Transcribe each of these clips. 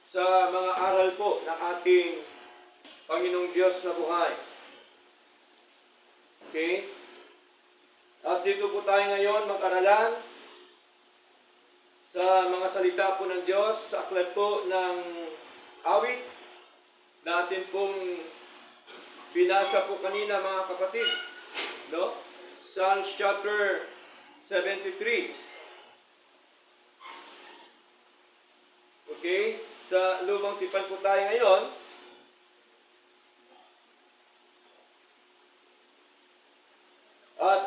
sa mga aral po ng ating Panginoong Diyos na buhay. Okay? At dito po tayo ngayon mag-aralan sa mga salita po ng Diyos sa aklat po ng awit na atin pong binasa po kanina mga kapatid. No? Psalms chapter 73. Okay? Sa lumang tipan po tayo ngayon. At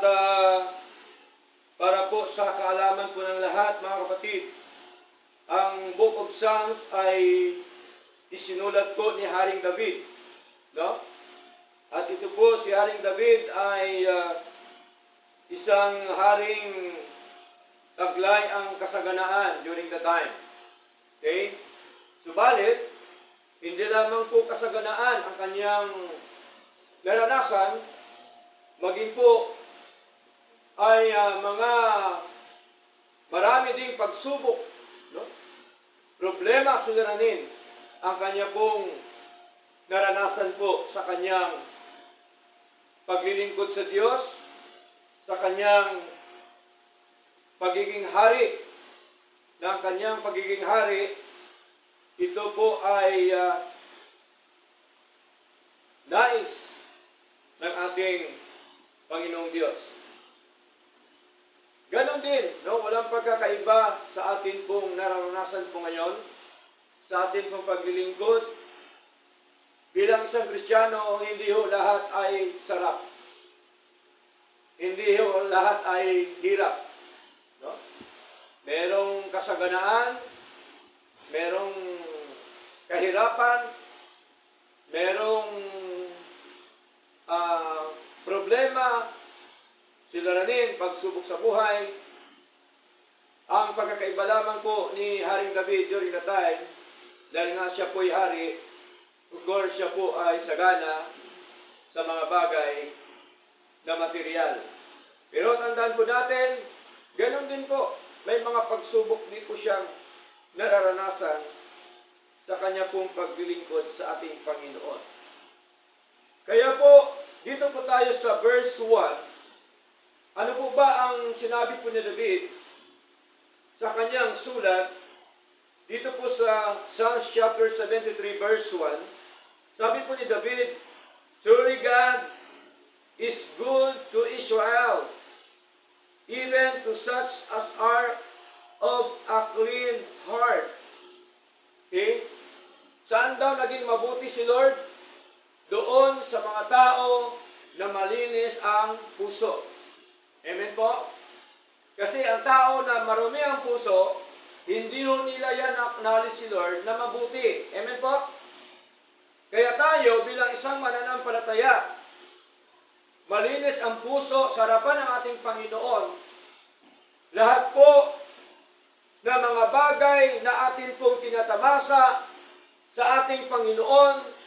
para po sa kaalaman po ng lahat, mga kapatid, ang Book of Psalms ay isinulat po ni Haring David. No? At ito po, si Haring David ay isang haring taglay ang kasaganaan during the time. Okay? Subalit, hindi lamang po kasaganaan ang kanyang naranasan, maging po ay mga marami ding pagsubok, no? Problema suliranin ang kanya pong naranasan po sa kanyang paglilingkod sa Diyos, sa kanyang pagiging hari. Na ang kanyang pagiging hari, ito po ay nais ng ating Panginoong Diyos. Ganon din, no? Walang pagkakaiba sa atin pong naranasan po ngayon, sa atin pong paglilingkod. Bilang isang Kristiyano, hindi ho lahat ay sarap. Hindi ho lahat ay hirap. No? Merong kasaganaan, merong kahirapan, merong problema, suliranin, pagsubok sa buhay. Ang pagkakaiba lamang po ni Haring David during the time, dahil nga siya po'y hari, of course siya po ay sagana sa mga bagay na material. Pero tandaan po natin, ganun din po, may mga pagsubok din po siyang nararanasan sa kanya pong paglilingkod sa ating Panginoon. Kaya po, dito po tayo sa verse 1. Ano po ba ang sinabi po ni David sa kanyang sulat dito po sa Psalms chapter 73 verse 1? Sabi po ni David, "Surely God is good to Israel, even to such as are of a clean heart." Okay? Saan daw naging mabuti si Lord? Doon sa mga tao na malinis ang puso. Amen po? Kasi ang tao na marumi ang puso, hindi ho nila yan acknowledge si Lord na mabuti. Amen po? Kaya tayo bilang isang mananampalataya, malinis ang puso sa harapan ng ating Panginoon. Lahat po na mga bagay na atin pong tinatamasa sa ating Panginoon,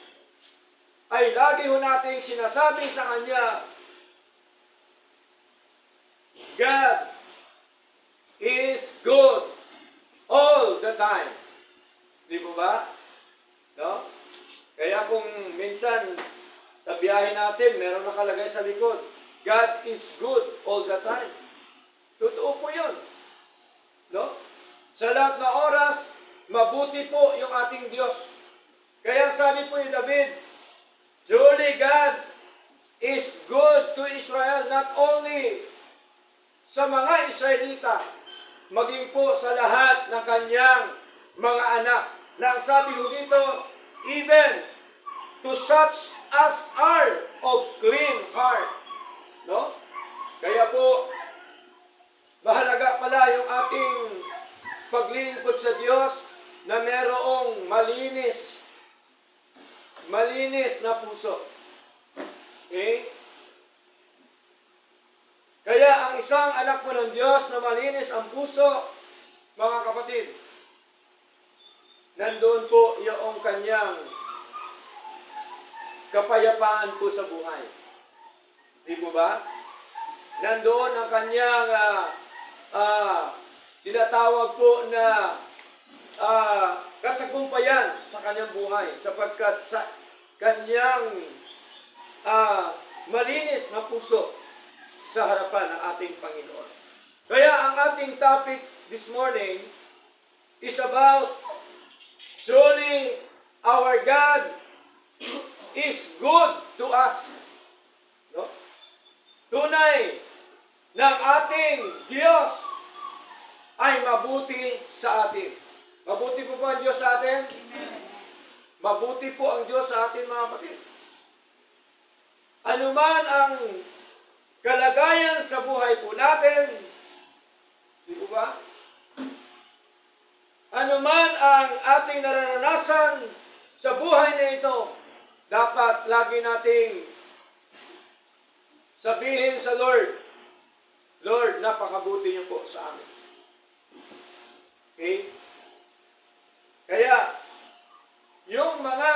ay lagi ho nating sinasabi sa Kanya, God is good all the time. Di po ba? No? Kaya kung minsan sa biyahe natin, meron nakalagay sa likod, God is good all the time. Totoo po yun. No? Sa lahat na oras, mabuti po yung ating Diyos. Kaya sabi po ni David, "Surely God is good to Israel," not only sa mga Israelita, maging po sa lahat ng kanyang mga anak. Na ang sabi ko dito, even to such as are of clean heart. No? Kaya po, mahalaga pala yung ating paglilingkod sa Diyos na merong malinis na puso. Okay? Kaya ang isang anak po ng Diyos na malinis ang puso, mga kapatid, nandoon po yung kanyang kapayapaan po sa buhay. Di po ba? Nandoon ang kanyang tinatawag po na katagumpayan sa kanyang buhay sapagkat sa kanyang malinis na puso sa harapan ng ating Panginoon. Kaya ang ating topic this morning is about truly our God is good to us. No? Tunay ng ating Diyos ay mabuti sa atin. Mabuti po ba ang Diyos sa atin? Mabuti po ang Diyos sa atin, mga kapatid. Ano man ang kalagayan sa buhay po natin, di po ba? Ano man ang ating nararanasan sa buhay na ito, dapat lagi nating sabihin sa Lord, Lord, napakabuti niyo po sa amin. Okay? Kaya, yung mga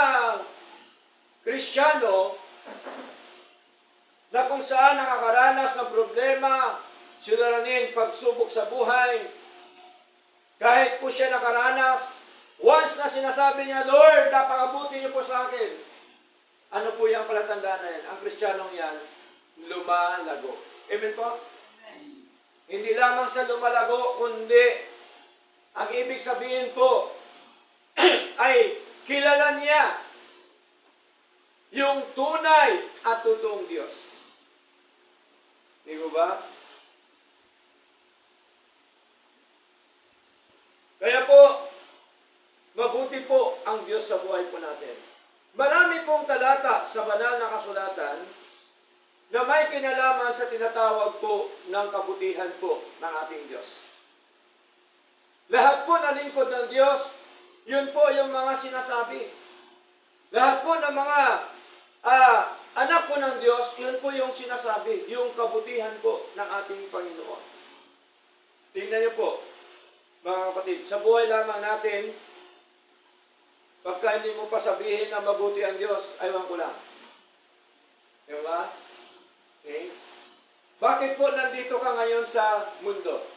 Kristiyano na kung saan nakakaranas ng problema, suliranin, pagsubok sa buhay, kahit po siya nakaranas, once na sinasabi niya, Lord, napakabuti niyo po sa akin, ano po yung palatandaan na yan? Ang Kristiyanong yan, lumalago. Amen po? Hindi lamang sa lumalago, kundi ang ibig sabihin po ay kilala niya yung tunay at totoong Diyos. Di ba ba? Kaya po, mabuti po ang Diyos sa buhay po natin. Marami pong talata sa banal na kasulatan na may kinalaman sa tinatawag po ng kabutihan po ng ating Diyos. Lahat po na lingkod ng Diyos, yun po yung mga sinasabi. Lahat po ng mga anak po ng Diyos, yun po yung sinasabi, yung kabutihan po ng ating Panginoon. Tingnan niyo po, mga kapatid, sa buhay lamang natin, pagka hindi mo pa sabihin na mabuti ang Diyos, aywan ko lang. Diba? Okay? Bakit po nandito ka ngayon sa mundo?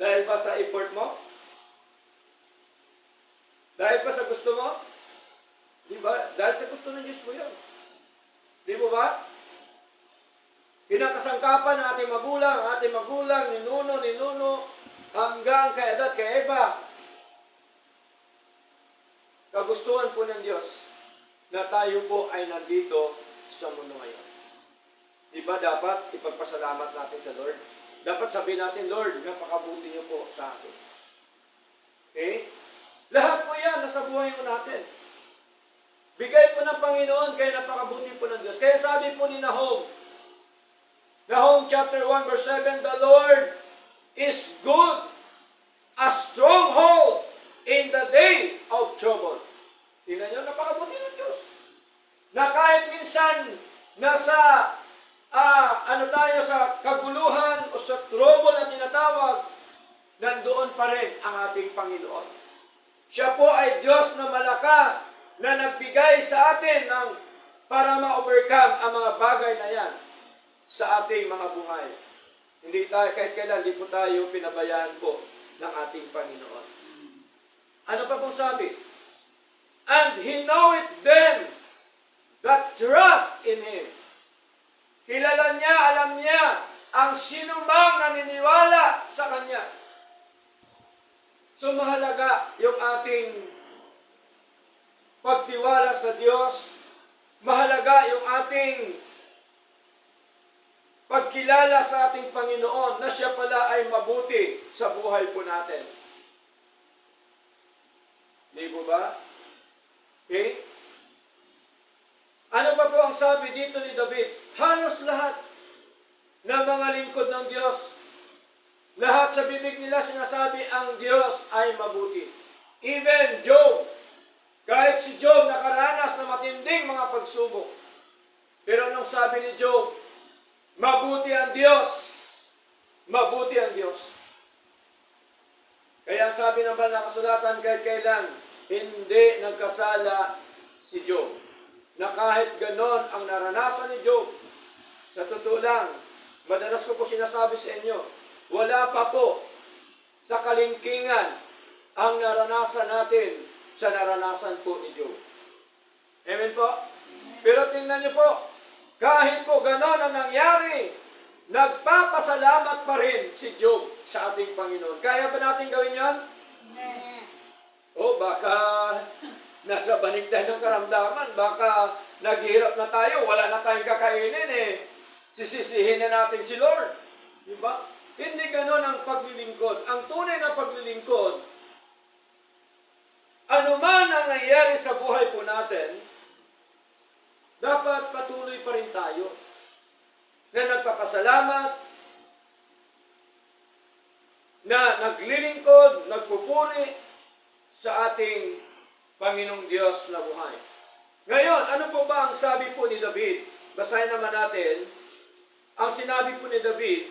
Dahil ba sa effort mo? Dahil pa sa gusto mo? Di ba? Dahil sa gusto ng Diyos mo yun. Di mo ba? Pinakasangkapan ng ating magulang, ninuno, hanggang kay Adat, kay Eva. Kagustuhan po ng Diyos na tayo po ay nandito sa mundo ngayon. Di ba dapat ipagpasalamat natin sa Lord? Dapat sabihin natin, Lord, napakabuti niyo po sa akin. Okay? Lahat po yan nasa buhay po natin. Bigay po ng Panginoon, kaya napakabuti po ng Diyos. Kaya sabi po ni Nahum chapter 1 verse 7, the Lord is good, a stronghold in the day of trouble. Tingnan nyo, napakabuti ng Diyos. Na kahit minsan nasa tayo sa kaguluhan o sa trouble na tinatawag, nandoon pa rin ang ating Panginoon. Siya po ay Diyos na malakas na nagbigay sa atin para ma-overcome ang mga bagay na yan sa ating mga buhay. Hindi tayo, kahit kailan, hindi po tayo pinabayaan po ng ating Panginoon. Ano pa pong sabi? And He knoweth them that trust in Him. Kilala niya, alam niya, ang sinumang naniniwala sa Kanya. So mahalaga yung ating pagtiwala sa Diyos. Mahalaga yung ating pagkilala sa ating Panginoon na siya pala ay mabuti sa buhay po natin. Di po ba? Okay? Ano pa po ang sabi dito ni David? Halos lahat ng mga lingkod ng Diyos, lahat sa bibig nila sinasabi ang Diyos ay mabuti. Even Job, kahit si Job nakaranas na matinding mga pagsubok. Pero anong sabi ni Job? Mabuti ang Diyos. Mabuti ang Diyos. Kaya ang sabi ng banal na kasulatan, kahit kailan, hindi nagkasala si Job. Na kahit ganon ang naranasan ni Job, sa totoo lang, madalas ko po sinasabi sa inyo, wala pa po sa kalingkingan ang naranasan natin sa naranasan po ni Job. Amen po? Pero tingnan niyo po, kahit po ganon ang nangyari, nagpapasalamat pa rin si Job sa ating Panginoon. Kaya ba natin gawin yan? O baka nasa baligtad ng karamdaman, baka naghihirap na tayo, wala na tayong kakainin sisisihin na natin si Lord. Diba? Hindi ganon ang paglilingkod. Ang tunay na paglilingkod, anuman ang nangyayari sa buhay po natin, dapat patuloy pa rin tayo na nagpapasalamat, na naglilingkod, nagpupuri sa ating Panginoong Diyos na buhay. Ngayon, ano po ba ang sabi po ni David? Basahin naman natin ang sinabi po ni David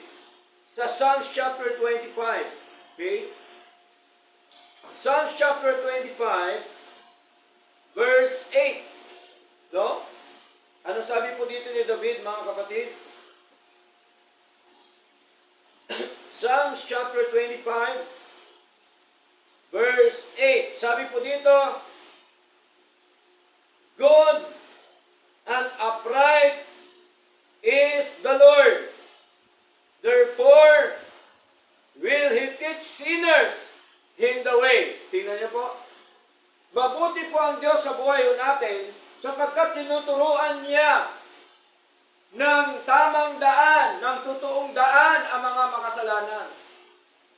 sa Psalms chapter 25. Okay? Psalms chapter 25, verse 8. No? Ano sabi po dito ni David, mga kapatid? Psalms chapter 25, verse 8. Sabi po dito, good and upright is the Lord. Therefore, will He teach sinners in the way. Tingnan niyo po. Mabuti po ang Diyos sa buhay natin sapagkat tinuturuan niya ng tamang daan, ng totoong daan ang mga makasalanan.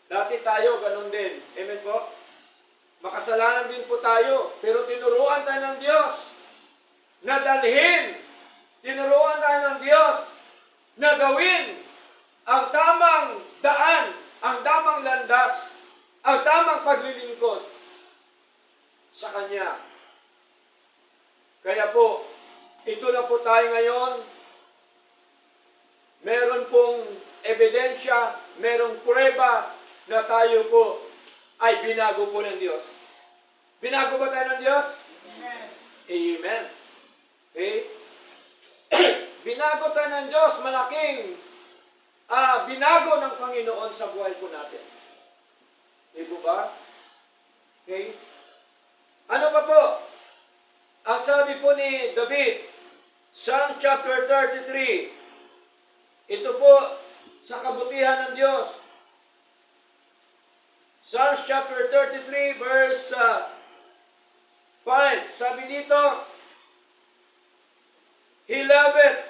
Dati tayo, ganun din. Amen po? Makasalanan din po tayo, pero tinuruan tayo ng Diyos na dalhin. Tinuruan tayo ng Diyos na gawin ang tamang daan, ang tamang landas, ang tamang paglilingkod sa Kanya. Kaya po, ito na po tayo ngayon. Meron pong ebidensya, merong prueba na tayo po ay binago po ng Diyos. Binago ba tayo ng Diyos? Amen. Amen. Okay? Binago tayo ng Diyos, malaking binago ng Panginoon sa buhay po natin. Di po ba? Okay? Ano pa po? Ang sabi po ni David, Psalm chapter 33, ito po sa kabutihan ng Diyos. Psalms chapter 33, verse 5. Sabi dito, He loveth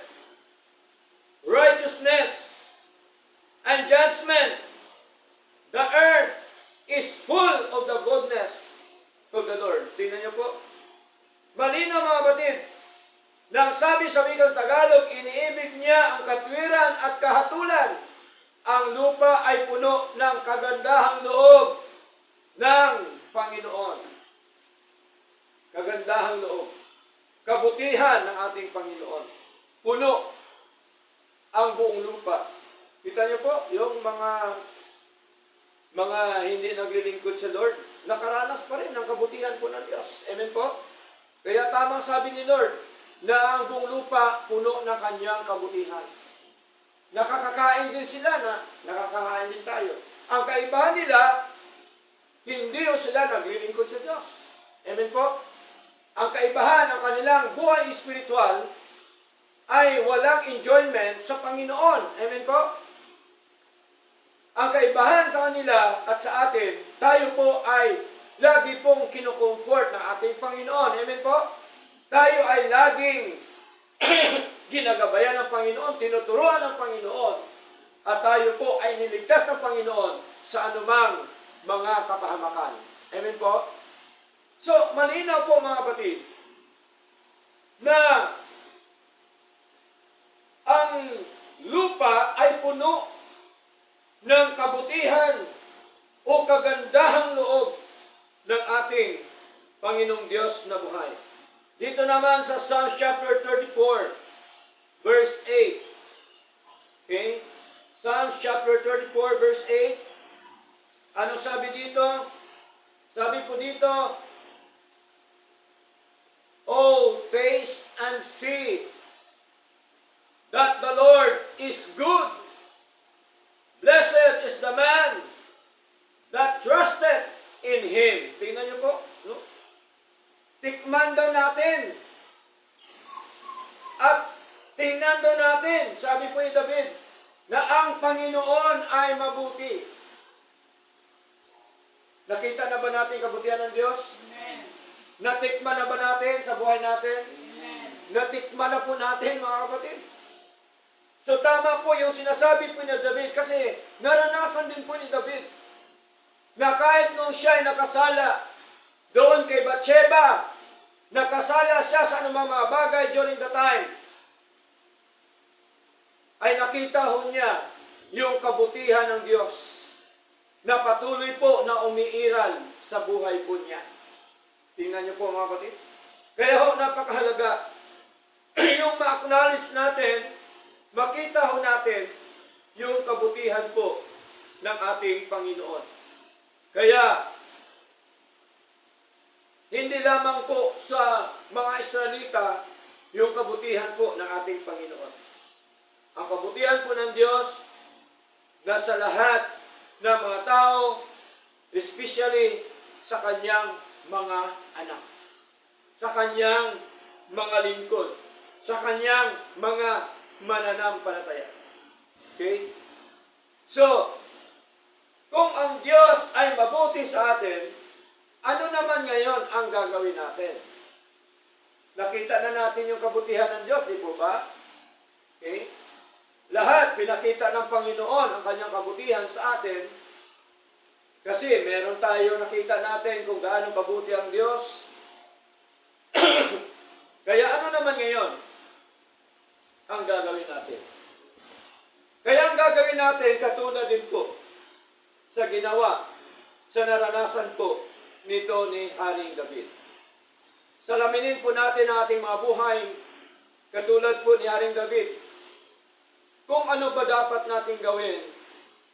righteousness and judgment. The earth is full of the goodness of the Lord. Tingnan niyo po. Malinaw mga batid, nang sabi sa wikang Tagalog, iniibig niya ang katwiran at kahatulan. Ang lupa ay puno ng kagandahang loob ng Panginoon. Kagandahang loob. Kabutihan ng ating Panginoon. Puno ang buong lupa. Kita niyo po, yung mga hindi naglilingkod sa Lord, nakaranas pa rin ng kabutihan po ng Diyos. Amen po? Kaya tamang sabi ni Lord, na ang buong lupa puno ng kanyang kabutihan. Nakakakain din sila na nakakakain din tayo. Ang kaibahan nila, hindi o sila naglilingkod sa Diyos. Amen po? Ang kaibahan ng kanilang buhay espiritual ay walang enjoyment sa Panginoon. Amen po? Ang kaibahan sa kanila at sa atin, tayo po ay lagi pong kinukomfort ng ating Panginoon. Amen po? Tayo ay laging ginagabayan ng Panginoon, tinuturuan ng Panginoon, at tayo po ay niligtas ng Panginoon sa anumang mga kapahamakan. Amen po? So, malinaw po mga kapatid, na ang lupa ay puno ng kabutihan o kagandahang loob ng ating Panginoong Diyos na buhay. Dito naman sa Psalms chapter 34, verse 8. Okay? Psalms chapter 34, verse 8. Anong sabi dito? Sabi po dito, Oh, taste and see that the Lord is good. Blessed is the man that trusteth in Him. Tingnan niyo po. No? Tikman daw natin. At tingnan daw natin, sabi po ni David, na ang Panginoon ay mabuti. Nakita na ba natin kabutihan ng Diyos? Amen. Natikman na ba natin sa buhay natin? Amen. Natikman na po natin, mga kapatid. So tama po yung sinasabi po ni David kasi naranasan din po ni David na kahit nung siya ay nakasala doon kay Bathsheba, nakasala siya sa anumang mga bagay during the time, ay nakita ho niya yung kabutihan ng Diyos na patuloy po na umiiral sa buhay po niya. Tingnan niyo po mga kapatid. Kaya ho napakahalaga yung ma-acknowledge natin, makita ho natin yung kabutihan po ng ating Panginoon. Kaya, hindi lamang po sa mga Israelita yung kabutihan po ng ating Panginoon. Ang kabutihan po ng Diyos nasa lahat ng mga tao, especially sa kanyang mga anak, sa kanyang mga lingkod, sa kanyang mga mananampalataya. Okay? So, kung ang Diyos ay mabuti sa atin, ano naman ngayon ang gagawin natin? Nakita na natin yung kabutihan ng Diyos, di po ba? Okay? Lahat pinakita ng Panginoon ang kanyang kabutihan sa atin kasi meron tayo nakita natin kung gaano kabuti ang Diyos. Kaya ano naman ngayon ang gagawin natin? Kaya ang gagawin natin katulad din po sa ginawa, sa naranasan po nito ni Haring David. Salaminin po natin ang ating mga buhay katulad po ni Haring David. Kung ano ba dapat natin gawin,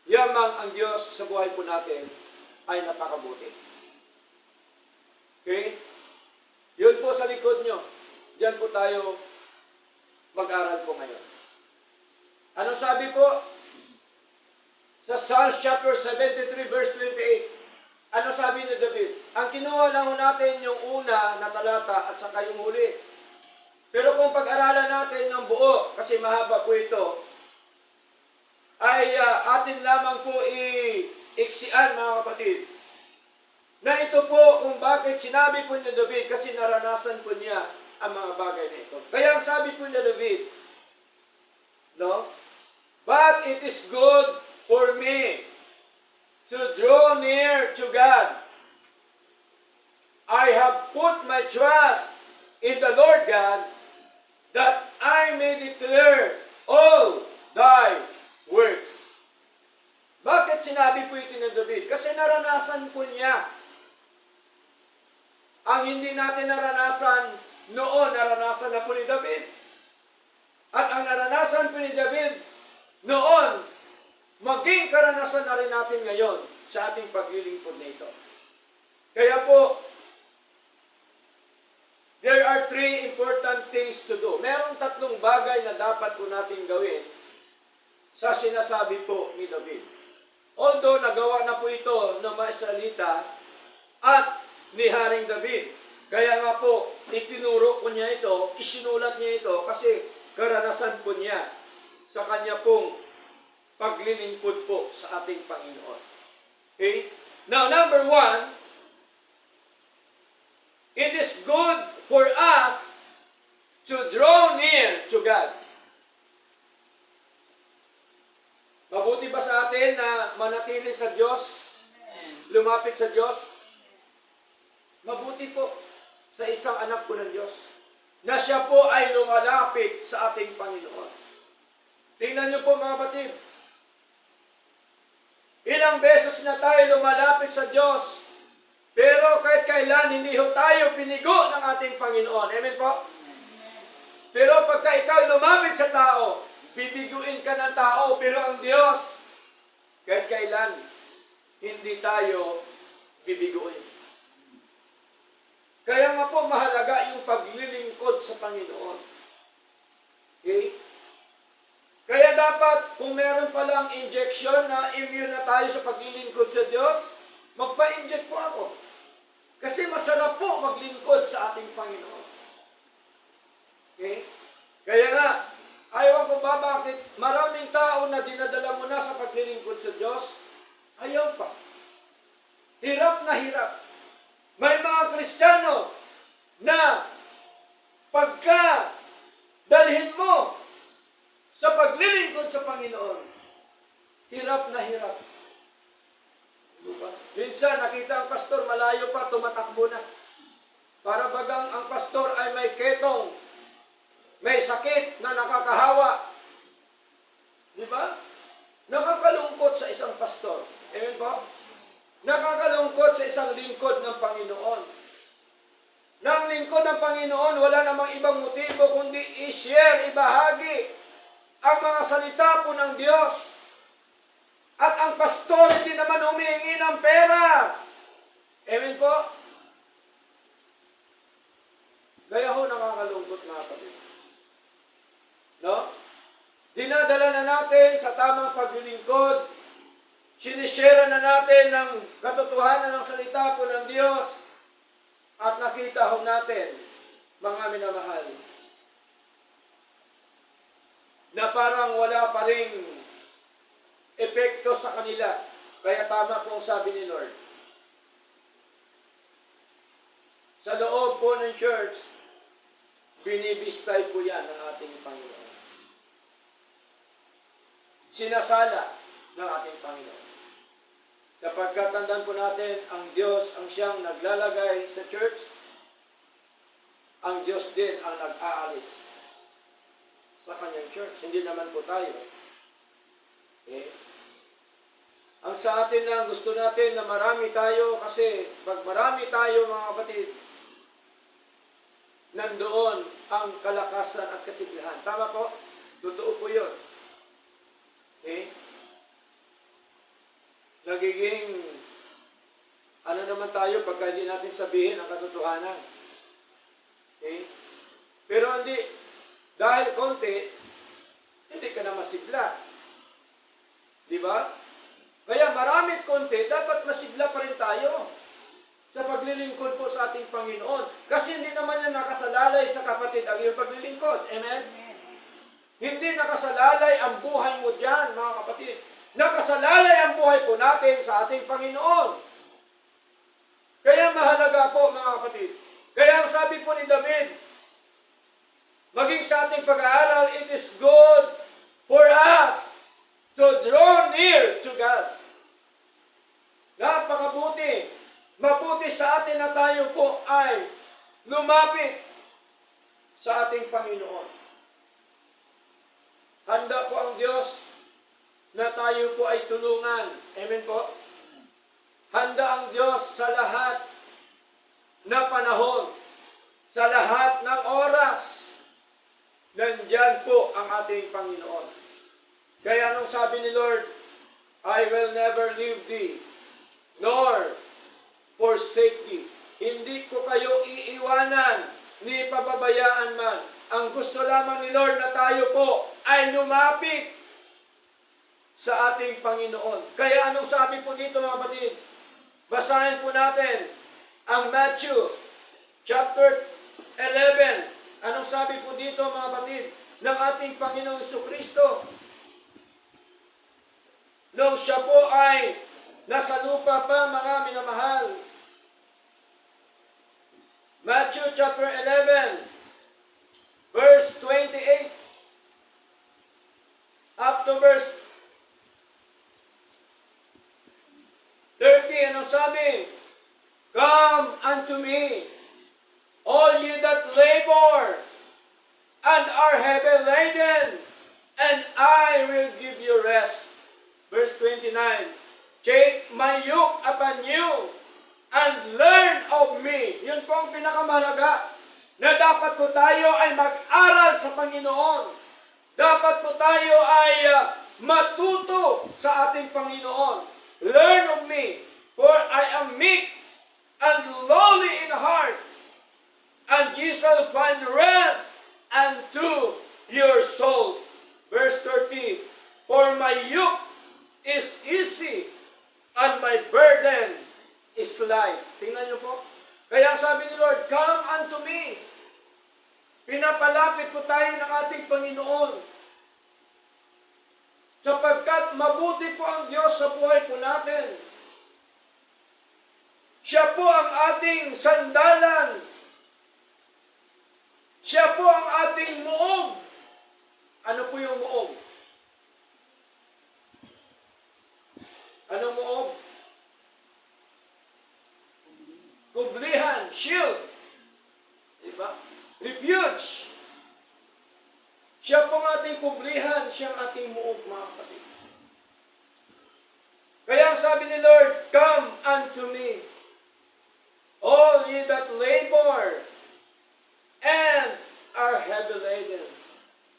yamang ang Diyos sa buhay po natin ay napakabuti. Okay? Yun po sa likod nyo. Diyan po tayo mag-aral po ngayon. Ano sabi po? Sa Psalms chapter 73 verse 28. Ano sabi ni David? Ang kinuha lang natin yung una na talata at saka yung huli. Pero kung pag-aralan natin ng buo, kasi mahaba po ito, ay atin lamang po iiksian mga kapatid. Na ito po kung bakit sinabi po ni David kasi naranasan po niya ang mga bagay na ito. Kaya ang sabi po ni David, no? But it is good for me to draw near to God. I have put my trust in the Lord God that I may declare all thy works. Bakit sinabi po ito ni David? Kasi naranasan po niya. Ang hindi natin naranasan noon, naranasan na po ni David. At ang naranasan po ni David noon, maging karanasan na rin natin ngayon sa ating paglilingkod na ito. Kaya po, there are three important things to do. Merong tatlong bagay na dapat po natin gawin sa sinasabi po ni David. Although nagawa na po ito ng mga Israelita at ni Haring David. Kaya nga po, itinuro ko niya ito, isinulat niya ito kasi karanasan po niya sa kanya pong paglilingkod po sa ating Panginoon. Okay? Now, number one, it is good for us to draw near to God. Mabuti ba sa atin na manatili sa Diyos? Lumapit sa Diyos? Mabuti po sa isang anak po ng Diyos na siya po ay lumalapit sa ating Panginoon. Tingnan niyo po mga kapatid. Ilang beses na tayo lumalapit sa Diyos, pero kahit kailan hindi ho tayo binigo ng ating Panginoon. Amen po? Pero pagka ikaw lumapit sa tao, bibiguin ka ng tao, pero ang Diyos, kahit kailan, hindi tayo bibiguin. Kaya nga po mahalaga yung paglilingkod sa Panginoon. Okay? Kaya dapat, kung meron palang injection na immune na tayo sa paglilingkod sa Diyos, magpa-inject po ako. Kasi masarap po maglingkod sa ating Panginoon. Okay? Kaya nga, ayaw ko ba bakit maraming tao na dinadala mo na sa paglilingkod sa Diyos, ayaw pa. Hirap na hirap. May mga Kristiyano na pagka dalhin mo sa paglilingkod sa Panginoon, hirap na hirap. Diba? Minsan, nakita ang pastor, malayo pa, tumatakbo na. Para bagang ang pastor ay may ketong, may sakit na nakakahawa. Diba? Nakakalungkot sa isang pastor. Amen po? Nakakalungkot sa isang lingkod ng Panginoon. Nang lingkod ng Panginoon, wala namang ibang motibo kundi i-share, ibahagi ang mga salita po ng Diyos. At ang pastor hindi naman humihingi ng pera. Amen po? Gaya ho, nakakalungkot mga kapatid. No? Dinadala na natin sa tamang paglilingkod. Sinishare na natin ng katotohanan ng salita po ng Diyos. At nakita ho natin, mga minamahal, na parang wala pa ring epekto sa kanila. Kaya tama pong sabi ni Lord. Sa loob po ng church, binibistay po yan ng ating Panginoon. Sinasala ng ating Panginoon. Sapagkat tandaan po natin, ang Diyos ang siyang naglalagay sa church, ang Diyos din ang nag-aalis sa kanyang church. Hindi naman po tayo. Okay? Ang sa atin lang, gusto natin na marami tayo kasi pag marami tayo mga kapatid, nandoon ang kalakasan at kasigahan. Tama po? Totoo po yun. Okay? Nagiging, ano naman tayo pagka hindi natin sabihin ang katotohanan. Okay? Pero hindi, dahil konti, hindi ka na masigla. Di ba? Kaya maramit konti, dapat masigla pa rin tayo sa paglilingkod po sa ating Panginoon. Kasi hindi naman yan nakasalalay sa kapatid ang iyong paglilingkod. Amen? Hindi nakasalalay ang buhay mo dyan, mga kapatid. Nakasalalay ang buhay po natin sa ating Panginoon. Kaya mahalaga po, mga kapatid. Kaya ang sabi po ni David, maging sa ating pag-aaral, it is good for us to draw near to God. Napakabuti. Mabuti sa atin na tayo po ay lumapit sa ating Panginoon. Handa po ang Diyos na tayo po ay tulungan. Amen po? Handa ang Diyos sa lahat na panahon, sa lahat ng oras. Nandyan po ang ating Panginoon. Kaya nung sabi ni Lord, I will never leave thee, nor forsake thee. Hindi ko kayo iiwanan, ni pababayaan man. Ang gusto lamang ni Lord na tayo po ay lumapit sa ating Panginoon. Kaya anong sabi po dito mga kapatid? Basahin po natin ang Matthew chapter 11. Anong sabi po dito mga kapatid ng ating Panginoong Jesucristo? Nung siya po ay nasa lupa pa, mga minamahal. Matthew chapter 11, verse 28 up to verse 30. Anong sabi? Come unto me, all ye that labor and are heavy laden, and I will give you rest. Verse 29. Take my yoke upon you and learn of me. Yun po ang pinakamahalaga na dapat po tayo ay mag-aral sa Panginoon. Dapat po tayo ay matuto sa ating Panginoon. Learn of me, for I am meek and lowly in heart, and ye shall find rest unto your souls. Verse 30. For my yoke is easy, and my burden is life. Tingnan niyo po. Kaya sabi ni Lord, come unto me. Pinapalapit po tayo ng ating Panginoon. Sapagkat mabuti po ang Diyos sa buhay po natin. Siya po ang ating sandalan. Siya po ang ating muog. Ano po yung muog? Anong muog? Kublihan, shield. Diba? Refuge. Siya po ang ating kublihan, siya ang ating muog, mga kapatid. Kaya ang sabi ni Lord, come unto me, all ye that labor and are heavy laden,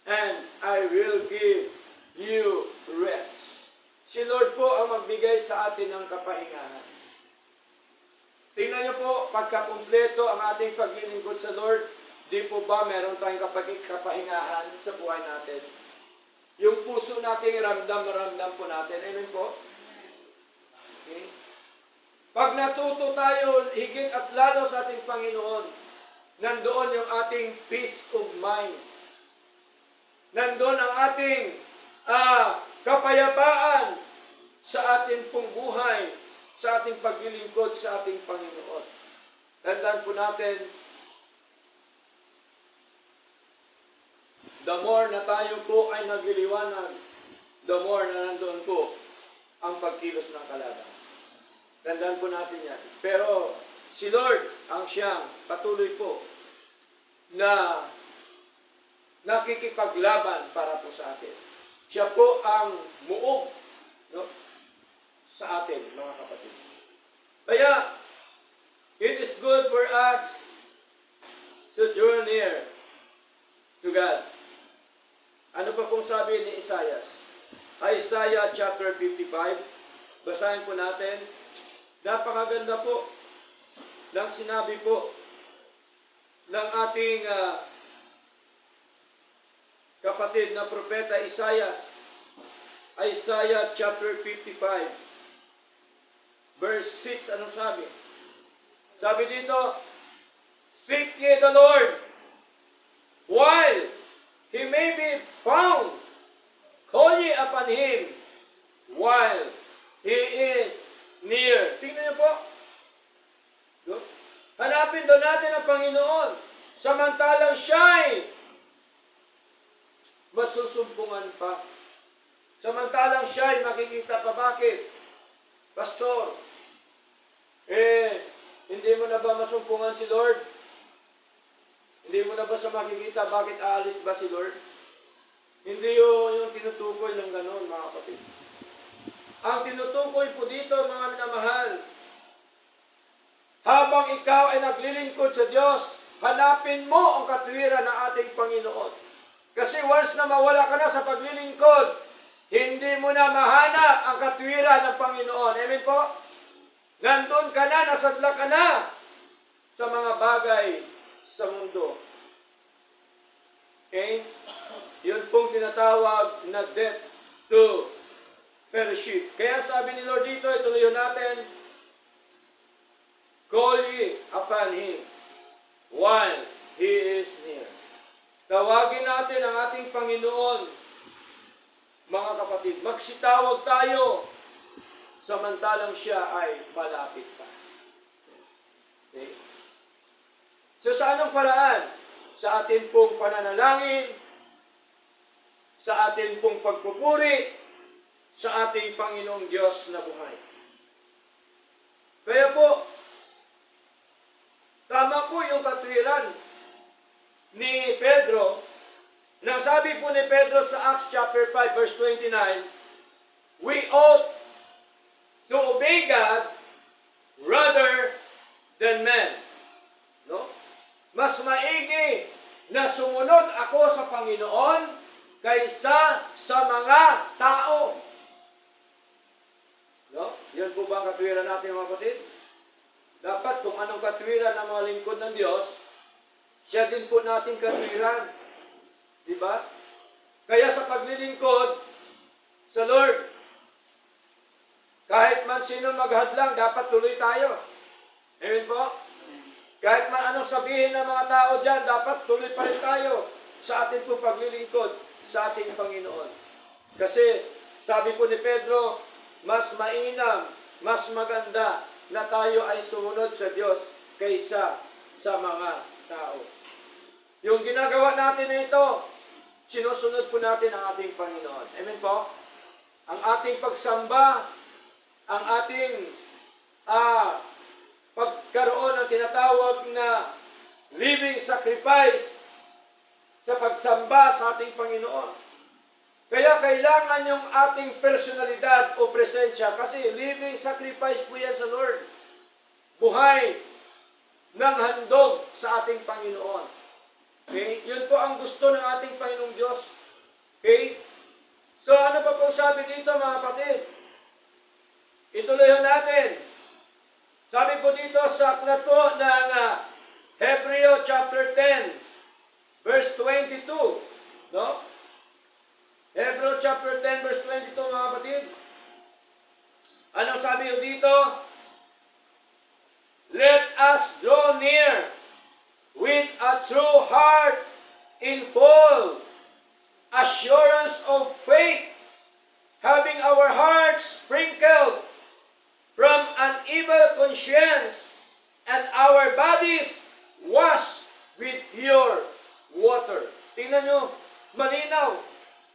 and I will give you rest. Si Lord po ang magbigay sa atin ng kapahingahan. Tingnan niyo po, pagkakumpleto ang ating paglilingkod sa Lord, di po ba meron tayong kapahingahan sa buhay natin? Yung puso nating ramdam po natin. Amen po? Okay. Pag natuto tayo higit at lalo sa ating Panginoon, nandoon yung ating peace of mind. Nandoon ang ating kapayapaan sa ating pong buhay, sa ating paglilingkod sa ating Panginoon. Tandaan po natin, the more na tayo po ay nagliliwanag, the more na nandoon po ang pagkilos ng kalaban. Tandaan po natin yan. Pero si Lord ang siyang patuloy po na nakikipaglaban para po sa atin. Siya po ang muog, no, sa atin, mga kapatid. Kaya, it is good for us to draw near to God. Ano pa pong sabi ni Isaiah? Isaiah chapter 55. Basahin po natin. Napakaganda po ng sinabi po ng ating kapatid na propeta Isaiah. Isaiah chapter 55 verse 6, anong sabi? Sabi dito, seek ye the Lord while He may be found. Call ye upon Him while He is near. Tingnan niyo po. Hanapin daw natin ang Panginoon samantalang siya'y masusumpungan pa. Samantalang siya'y makikita pa. Bakit? Pastor, hindi mo na ba masumpungan si Lord? Hindi mo na ba sa makikita bakit aalis ba si Lord? Hindi yung tinutukoy lang gano'n, mga kapatid. Ang tinutukoy po dito, mga minamahal, habang ikaw ay naglilingkod sa Diyos, hanapin mo ang katwiran ng ating Panginoon. Kasi once na mawala ka na sa paglilingkod, hindi mo na mahanap ang katwiran ng Panginoon. Amen po? Nandun ka na, nasadla ka na sa mga bagay sa mundo. Okay? Yun pong tinatawag na death to fellowship. Kaya sabi ni Lord dito, ituloy natin, call ye upon Him while He is near. Tawagin natin ang ating Panginoon, mga kapatid. Magsitawag tayo samantalang siya ay malapit pa. Okay? So sa anong paraan? Sa atin pong pananalangin, sa atin pong pagpupuri, sa ating Panginoong Diyos na buhay. Kaya po, tama po yung katwiran ni Pedro, na sabi po ni Pedro sa Acts chapter 5 verse 29, we ought to obey God rather than men. No? Mas maigi na sumunod ako sa Panginoon kaysa sa mga tao. No? Yan po ba ang katwiran natin, mga kapatid? Dapat kung anong katwiran ng mga lingkod ng Diyos, siya din po natin katwiran. Diba? Kaya sa paglilingkod sa Lord, kahit man sino maghadlang, dapat tuloy tayo. Amen po? Kahit man anong sabihin ng mga tao dyan, dapat tuloy pa rin tayo sa ating pong paglilingkod sa ating Panginoon. Kasi sabi po ni Pedro, mas mainam, mas maganda na tayo ay sumunod sa Diyos kaysa sa mga tao. Yung ginagawa natin na ito, sinusunod po natin ang ating Panginoon. Amen po? Ang ating pagsamba, ang ating pagkaroon ng tinatawag na living sacrifice sa pagsamba sa ating Panginoon. Kaya kailangan yung ating personalidad o presensya kasi living sacrifice po yan sa Lord. Buhay ng handog sa ating Panginoon. Okay? Yun po ang gusto ng ating Panginoong Diyos. Okay? So ano pa po sabi dito mga kapatid? Ituloy natin. Sabi po dito sa aklat po ng Hebreo chapter 10, verse 22. No? Hebreo chapter 10, verse 22 mga kapatid. Anong sabi dito? Let us draw near with a true heart in full assurance of faith, having our hearts sprinkled from an evil conscience and our bodies washed with pure water. Tingnan nyo, malinaw.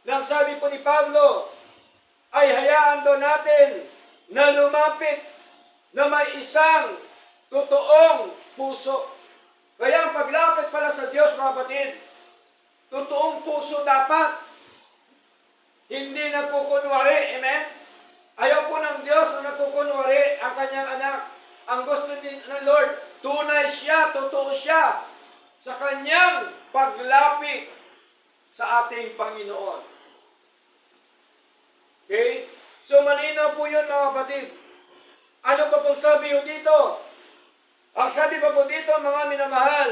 Nang sabi po ni Pablo, ay hayaan daw natin na lumapit na may isang totoong puso. Kaya ang paglapit pala sa Diyos, mga kapatid, totoong puso dapat. Hindi nagkukunwari, amen? Ayaw po ng Diyos na nagkukunwari ang kanyang anak. Ang gusto din ng Lord, tunay siya, totoo siya sa kanyang paglapit sa ating Panginoon. Okay? So malinaw po yun mga kapatid. Ano pa pong sabi yun dito? Ang sabi pa po dito mga minamahal,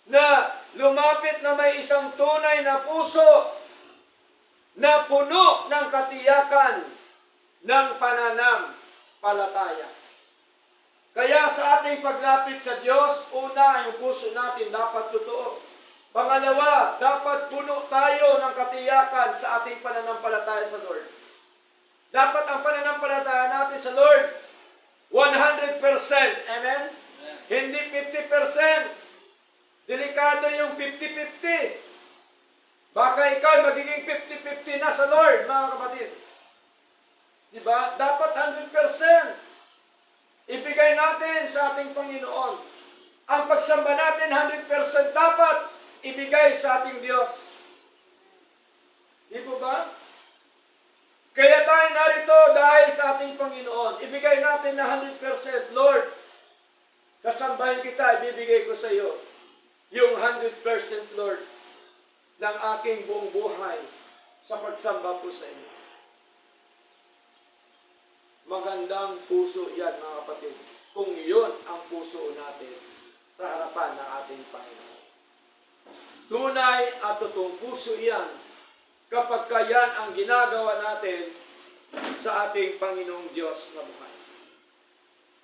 na lumapit na may isang tunay na puso na puno ng katiyakan ng pananampalataya. Kaya sa ating paglapit sa Diyos, una, yung puso natin dapat totoo. Pangalawa, dapat puno tayo ng katiyakan sa ating pananampalataya sa Lord. Dapat ang pananampalataya natin sa Lord, 100%. Amen? Hindi 50%. Delikado yung 50-50. Baka ikaw magiging 50-50 na sa Lord, mga kapatid. Diba? Dapat 100%. Ibigay natin sa ating Panginoon. Ang pagsamba natin 100% dapat ibigay sa ating Diyos. Di po ba? Kaya tayo narito dahil sa ating Panginoon. Ibigay natin na 100%. Lord, sasambahin kita, ibibigay ko sa iyo yung 100% Lord ng aking buong buhay sa pagsamba po sa inyo. Magandang puso yan mga kapatid. Kung yun ang puso natin sa harapan ng ating Panginoon. Tunay at totoong puso yan kapag yan ang ginagawa natin sa ating Panginoong Diyos na buhay.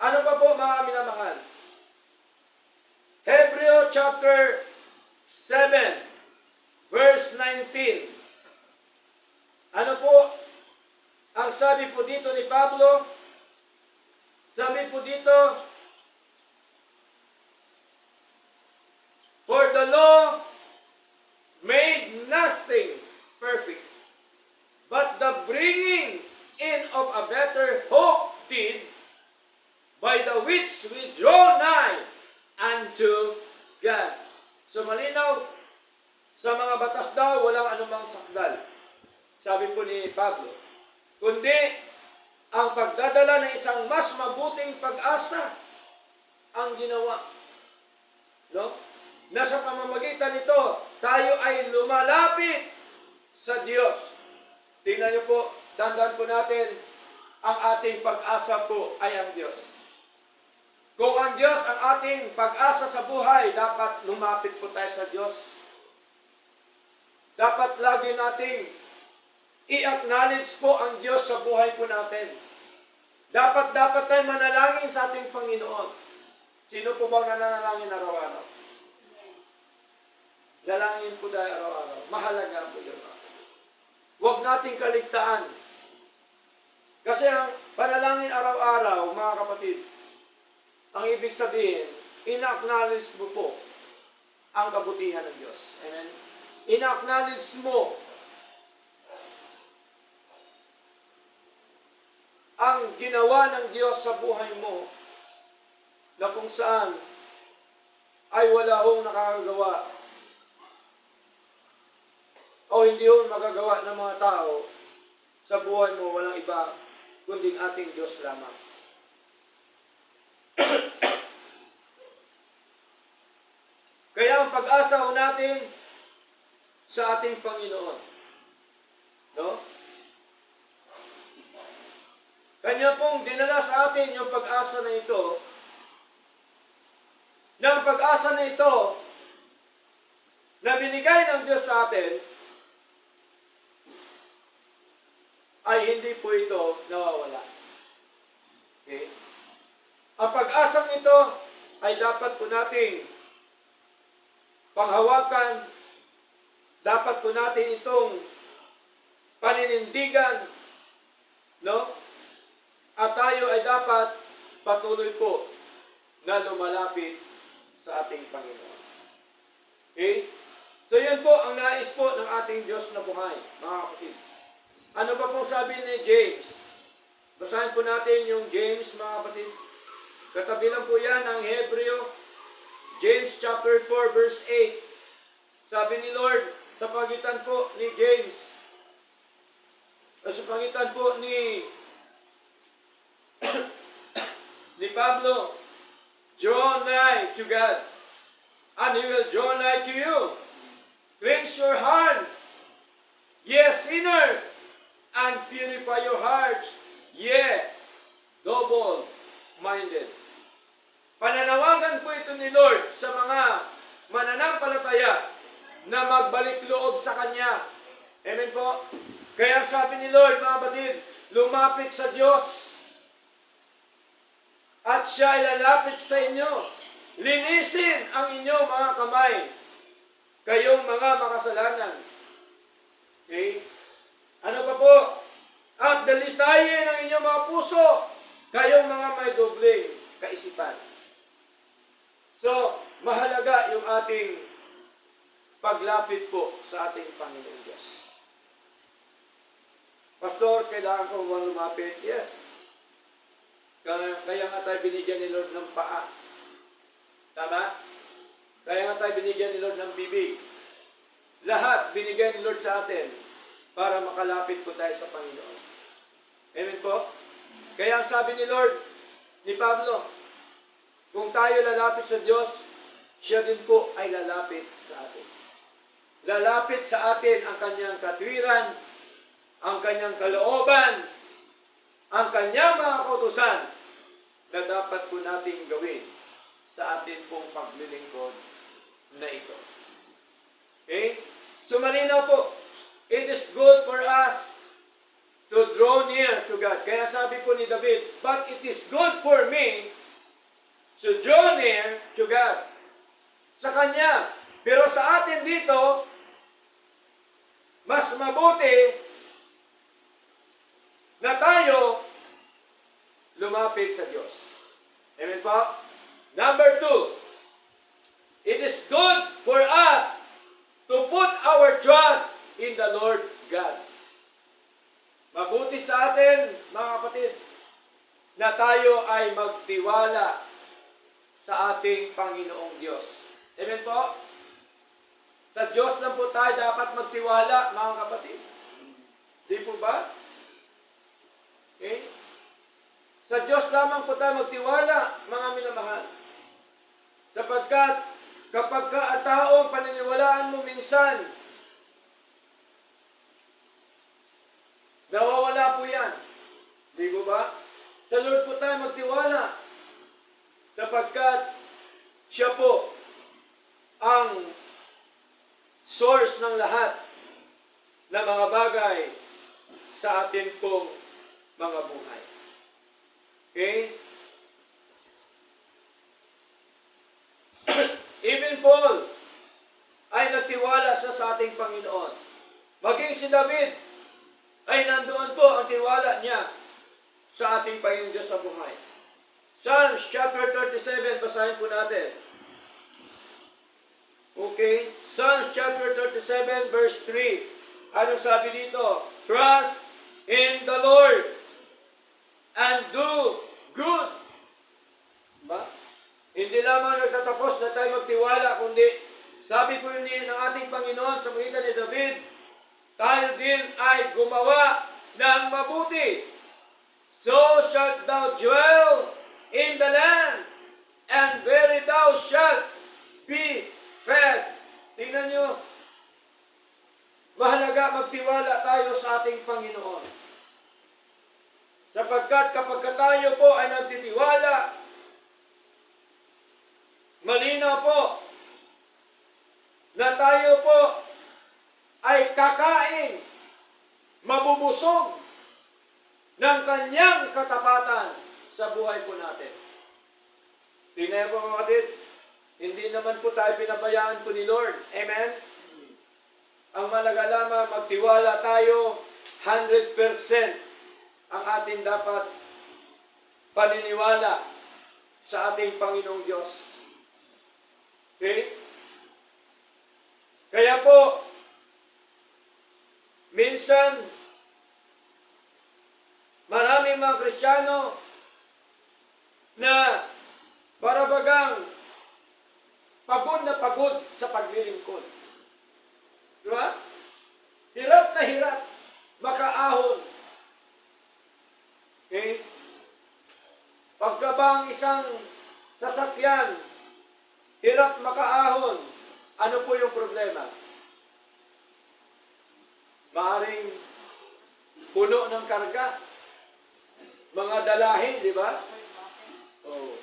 Ano pa po mga minamahal? Hebreo chapter 7, verse 19. Ano po ang sabi po dito ni Pablo? Sabi po dito, for the law made nothing perfect, but the bringing in of a better hope did, by the which we draw nigh unto God. So malinaw, sa mga batas daw, walang anumang sakdal. Sabi po ni Pablo. Kundi, ang pagdadala ng isang mas mabuting pag-asa ang ginawa. No? Nasa pamamagitan nito, tayo ay lumalapit sa Diyos. Tingnan niyo po, tandaan po natin, ang ating pag-asa po ay ang Diyos. Kung ang Diyos ang ating pag-asa sa buhay, dapat lumapit po tayo sa Diyos. Dapat lagi nating i-acknowledge po ang Diyos sa buhay po natin. Dapat tayo manalangin sa ating Panginoon. Sino po bang nananalangin araw-araw? Dalangin po tayo araw-araw. Mahalaga po yun. Huwag nating kaligtaan. Kasi ang panalangin araw-araw, mga kapatid, ang ibig sabihin, ina-acknowledge mo po ang kabutihan ng Diyos. Amen? Ina-acknowledge mo ang ginawa ng Diyos sa buhay mo na kung saan ay wala hong nakakagawa o hindi hong magagawa ng mga tao sa buhay mo, walang iba kundi ating Diyos lamang. Kaya ang pag-asa natin sa ating Panginoon. No? Kanya pong dinala sa atin yung pag-asa na ito. Ng pag-asa na ito na binigay ng Diyos sa atin ay hindi po ito nawawala. Okay? Ang pag-asang ito ay dapat po nating panghawakan, dapat po natin itong paninindigan, no? At tayo ay dapat patuloy po na lumalapit sa ating Panginoon. Okay? So yun po ang nais po ng ating Diyos na buhay, mga kapatid. Ano pa pong sabi ni James? Basahin po natin yung James, mga kapatid. Katabi lang po yan ang Hebreo. James chapter 4 verse 8. Sabi ni Lord, sa pagitan po ni James, sa pagitan po ni Pablo, draw nigh to God, and He will draw nigh to you. Cleanse your hands, ye sinners, and purify your hearts, ye double-minded. Pananawagan po ito ni Lord sa mga mananampalataya na magbalik loob sa Kanya. Amen po? Kaya sabi ni Lord, mga batid, lumapit sa Diyos at siya ay lalapit sa inyo. Linisin ang inyong mga kamay, kayong mga makasalanan. Okay? Ano pa po? At dalisayin ang inyong mga puso, kayong mga may dobling kaisipan. So, mahalaga yung ating paglapit po sa ating Panginoon Diyos. Pastor, kailangan ko bang lumapit? Yes. Kaya nga tayo binigyan ni Lord ng paa. Tama? Kaya nga tayo binigyan ni Lord ng bibig. Lahat binigyan ni Lord sa atin para makalapit po tayo sa Panginoon. Amen po? Kaya ang sabi ni Lord, ni Pablo, kung tayo lalapit sa Diyos, siya din po ay lalapit sa atin. Lalapit sa atin ang kanyang katwiran, ang kanyang kalooban, ang kanyang mga kautusan na dapat po nating gawin sa atin pong paglilingkod na ito. Okay? So malinaw po, it is good for us to draw near to God. Kaya sabi po ni David, but it is good for me to draw near to God. Sa Kanya. Pero sa atin dito, mas mabuti na tayo lumapit sa Diyos. Amen po? Number 2, it is good for us to put our trust in the Lord God. Mabuti sa atin, mga kapatid, na tayo ay magtiwala sa ating Panginoong Diyos. Amen po? Sa Diyos lang po tayo dapat magtiwala, mga kapatid. Di po ba? Okay? Sa Diyos lamang po tayo magtiwala, mga minamahal. Sapagkat kapag ka ang taong paniniwalaan mo minsan, nawawala po yan. Di po ba? Sa Lord po tayo magtiwala. Sapagkat siya po ang source ng lahat na mga bagay sa atin pong mga buhay. Okay? Even Paul ay nagtiwala sa ating Panginoon. Maging si David ay nandoon po ang tiwala niya sa ating Panginoon Diyos sa buhay. Psalms chapter 37, basahin po natin. Okay? Psalms chapter 37, verse 3. Anong sabi dito? Trust in the Lord and do good. Diba? Hindi lamang nagtatapos na tayo magtiwala, kundi sabi po yun ng ating Panginoon sa pagitan ni David, tayo din ay gumawa ng mabuti. So shalt thou dwell in the land, and very thou shalt be fed. Tingnan nyo, mahalaga magtiwala tayo sa ating Panginoon. Sapagkat kapag tayo po ay nagtitiwala, malinaw po na tayo po ay kakain, mabubusog ng kanyang katapatan sa buhay po natin. Tingnan po mga kapatid, hindi naman po tayo pinabayaan po ni Lord. Amen? Ang malaga lamang magtiwala tayo 100% ang ating dapat paniniwala sa ating Panginoong Diyos. Okay? Kaya po, minsan, maraming mga Kristiyano na para bagang pagod na pagod sa paglilingkod. Diba? Hirap na hirap makaahon. Okay? Pagka bang isang sasakyan, hirap makaahon, ano po yung problema? Maaring puno ng karga. Mga dalahin, di ba? Oh.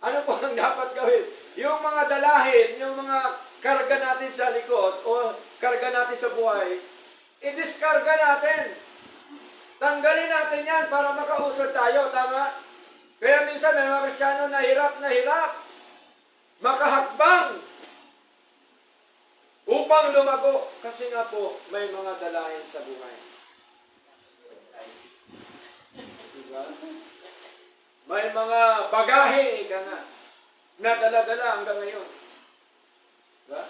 Ano po ang dapat gawin? Yung mga dalahin, yung mga karga natin sa likod o karga natin sa buhay, i-diskarga natin. Tanggalin natin yan para makausad tayo, tama? Kaya minsan may mga Kristiyano na hirap makahakbang upang lumago kasi nga po may mga dalahin sa buhay. Diba? May mga bagahe ka nga na dala-dala hanggang ngayon. Diba?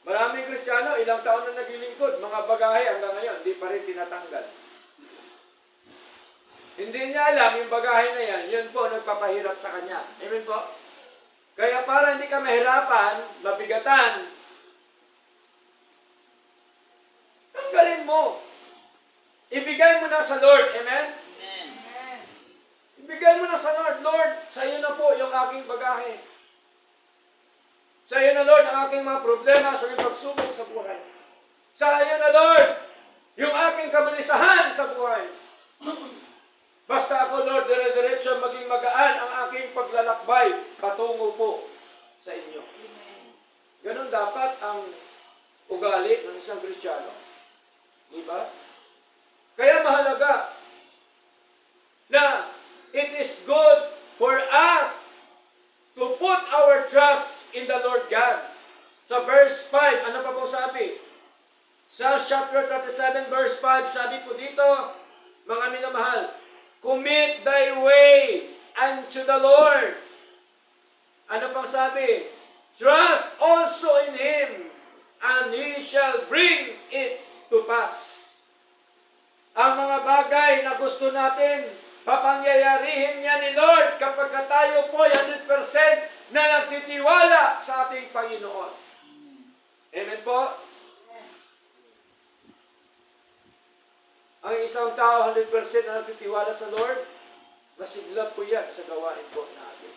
Maraming Kristiyano, ilang taon na naglilingkod, mga bagahe hanggang ngayon, di pa rin tinatanggal. Hindi niya alam yung bagahe na yan, yun po nagpapahirap sa kanya. Amen po? Kaya para hindi ka mahirapan, mabigatan, tanggalin mo. Ibigay mo na sa Lord. Amen? Amen. Ibigay mo na sa Lord. Lord, sa iyo na po yung aking bagahe. Sa iyo na, Lord, ang aking mga problema sa aking pagsubok sa buhay. Sa iyo na, Lord, yung aking kabalisahan sa buhay. Basta ako, Lord, dire-diretso maging magaan ang aking paglalakbay patungo po sa inyo. Ganon dapat ang ugali ng isang Kristiyano. Diba? Kaya mahalaga na it is good for us to put our trust in the Lord God. Sa verse 5, ano pa po sabi? Sa chapter 37, verse 5, sabi po dito, mga minamahal, commit thy way unto the Lord. Ano pang sabi? Trust also in Him, and He shall bring it to pass. Ang mga bagay na gusto natin, papangyayarihin niya ni Lord kapag tayo po 100% na nagtitiwala sa ating Panginoon. Amen po? Ang isang tao 100% na nagtitiwala sa Lord, masigla po yan sa gawain po natin.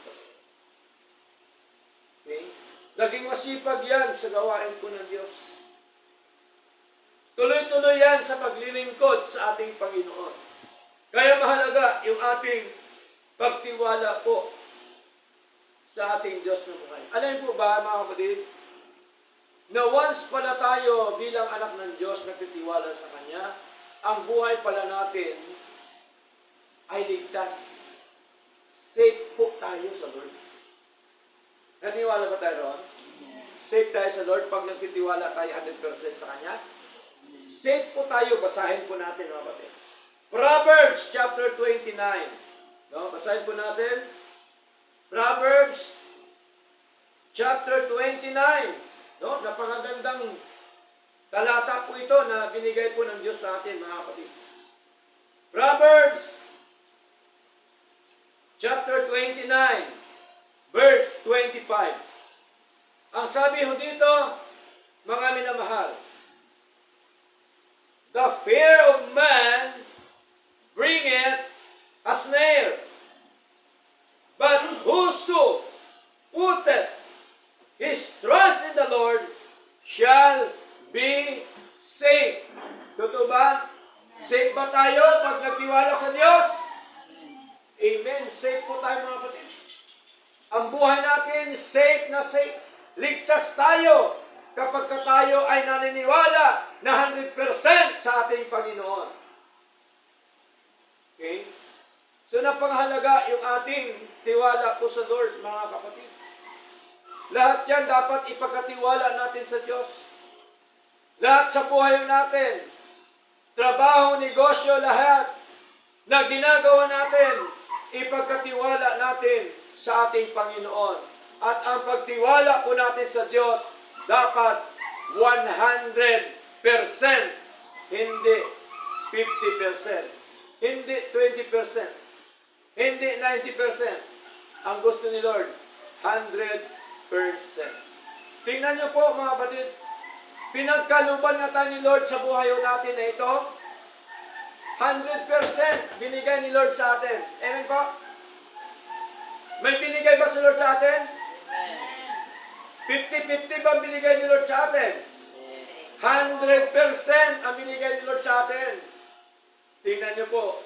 Okay? Naging masipag yan sa gawain po ng Diyos. Tuloy-tuloy yan sa paglilingkod sa ating Panginoon. Kaya mahalaga yung ating pagtiwala po sa ating Diyos na buhay. Alam po ba, mga kapatid, na once pala tayo bilang anak ng Diyos nagtitiwala sa Kanya, ang buhay pala natin ay ligtas. Safe po tayo sa Lord. Naniwala ba tayo ron? Safe tayo sa Lord pag nagtitiwala tayo 100% sa Kanya. Safe po tayo. Basahin po natin, mga kapatid. Proverbs chapter 29. No? Basahin po natin. Proverbs chapter 29. No? Napakagandang talata po ito na binigay po ng Diyos sa atin, mga kapatid. Proverbs chapter 29, verse 25. Ang sabi ho dito, mga minamahal, the fear of man bringeth a snare, but whoso putteth his trust in the Lord shall be safe. Totoo ba? Safe ba tayo pag nagtiwala sa Diyos? Amen. Safe po tayo, mga kapatid. Ang buhay natin, safe na safe. Ligtas tayo kapag tayo ay naniniwala na 100% sa ating Panginoon. Okay? So, napakahalaga yung ating tiwala po sa Lord, mga kapatid. Lahat yan dapat ipagkatiwala natin sa Diyos. Lahat sa buhay natin, trabaho, negosyo, lahat na ginagawa natin, ipagkatiwala natin sa ating Panginoon. At ang pagtiwala po natin sa Diyos, dapat 100%, hindi 50%, hindi 20%, hindi 90%. Ang gusto ni Lord, 100%. Tingnan niyo po, mga kapatid, pinagkaluban na tayo ni Lord sa buhay natin na ito. 100% binigay ni Lord sa atin. Amen po? May binigay ba si Lord sa atin? 50-50 ba binigay ni Lord sa atin? 100% ang binigay ni Lord sa atin. Tingnan niyo po.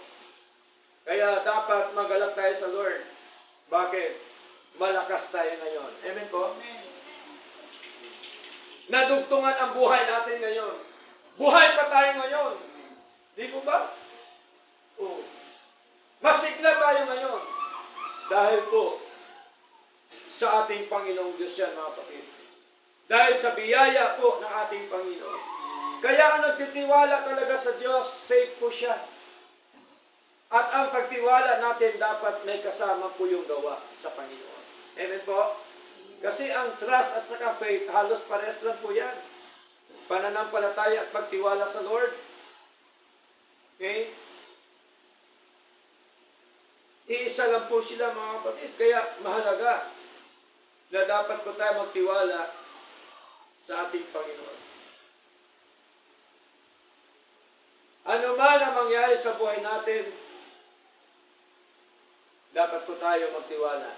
Kaya dapat magalak tayo sa Lord. Bakit? Malakas tayo ngayon. Amen po? Nadugtungan ang buhay natin ngayon. Buhay pa tayo ngayon. Di po ba? Oh. Masigla tayo ngayon. Dahil po sa ating Panginoong Diyos yan, mga kapatid. Dahil sa biyaya po ng ating Panginoon. Kaya ang nagtitiwala talaga sa Diyos, safe po siya. At ang pagtiwala natin dapat may kasama po yung gawa sa Panginoon. Amen po? Kasi ang trust at saka faith, halos parehas lang po yan. Pananampalataya at pagtiwala sa Lord. Okay? Iisa lang po sila, mga kapatid. Kaya mahalaga na dapat po tayo magtiwala sa ating Panginoon. Ano man ang mangyari sa buhay natin, dapat po tayo magtiwala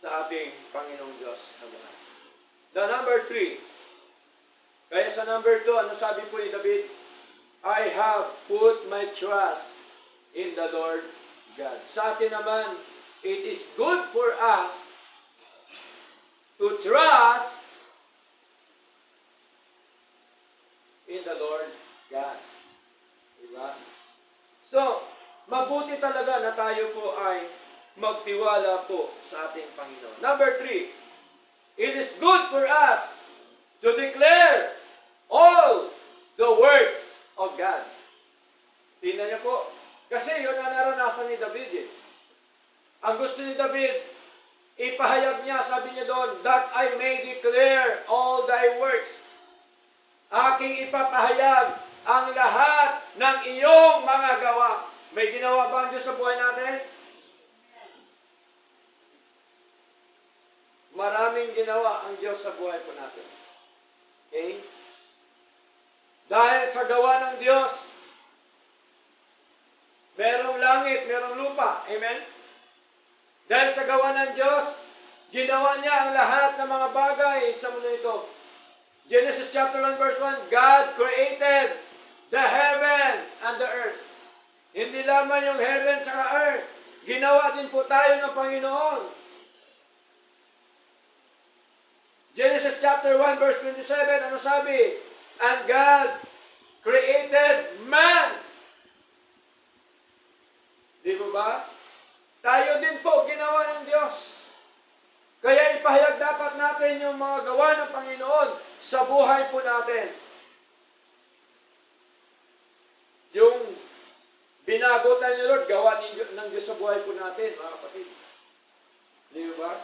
sa ating Panginoong Diyos. The number 3. Kaya sa number 2, ano sabi po ni David? I have put my trust in the Lord God. Sa atin naman, it is good for us to trust in the Lord God. Diba? So, mabuti talaga na tayo po ay magtiwala po sa ating Panginoon. Number 3, it is good for us to declare all the works of God. Tingnan niyo po. Kasi yun ang naranasan ni David eh. Ang gusto ni David, ipahayag niya, sabi niya doon, that I may declare all thy works. Aking ipapahayag ang lahat ng iyong mga gawa. May ginawa ba ang Diyos sa buhay natin? Maraming ginawa ang Diyos sa buhay po natin. Okay? Dahil sa gawa ng Diyos, merong langit, merong lupa. Amen? Dahil sa gawa ng Diyos, ginawa niya ang lahat ng mga bagay sa mundo ito. Genesis chapter 1 verse 1, God created the heaven and the earth. Hindi lamang yung heaven at earth. Ginawa din po tayo ng Panginoon. Genesis chapter 1 verse 27, ano sabi? And God created man. Di po ba? Tayo din po ginawa ng Diyos. Kaya ipahayag dapat natin yung mga gawa ng Panginoon sa buhay po natin. Yung binagutan ni Lord, gawa ng Diyos sa buhay po natin, mga kapatid. Di ba?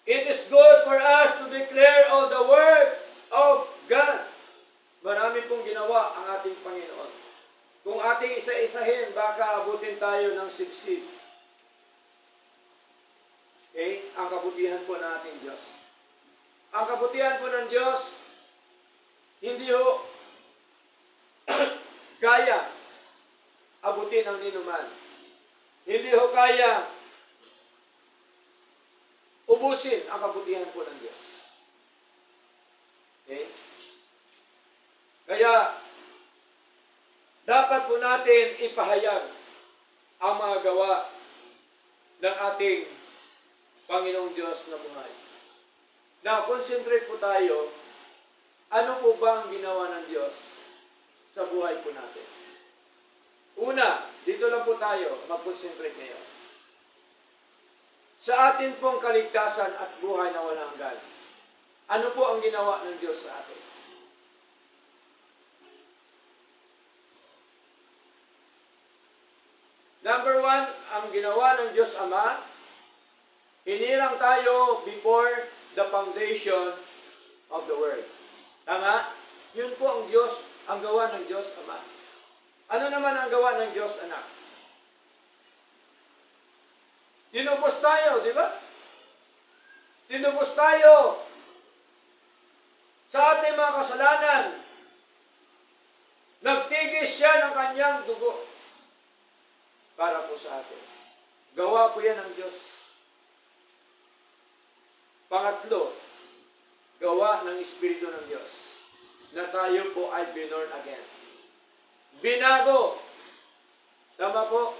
It is good for us to declare all the works of God. Marami pong ginawa ang ating Panginoon. Kung ating isa-isahin, baka abutin tayo ng sipsip. Okay? Ang kabutihan po ng ating Diyos. Ang kabutihan po ng Diyos, hindi ho kaya abutin ang ninuman. Hindi ho kaya ubusin ang kabutihan po ng Diyos. Okay? Kaya, dapat po natin ipahayag ang mga gawa ng ating Panginoong Diyos na buhay. Now, concentrate po tayo, ano po ba ang ginawa ng Diyos sa buhay po natin? Una, dito lang po tayo, mag-concentrate ngayon. Sa atin pong kaligtasan at buhay na walang hanggan, ano po ang ginawa ng Diyos sa atin? Number one, ang ginawa ng Diyos Ama, hinirang tayo before the foundation of the world. Tama? Yun po ang Diyos, ang gawa ng Diyos Ama. Ano naman ang gawa ng Diyos Anak? Tinubos tayo, di ba? Tinubos tayo sa ating mga kasalanan. Nagtigis siya ng kanyang dugo para po sa atin. Gawa po yan ng Diyos. Pangatlo, gawa ng Espiritu ng Diyos na tayo po ay born again. Binago. Tama po?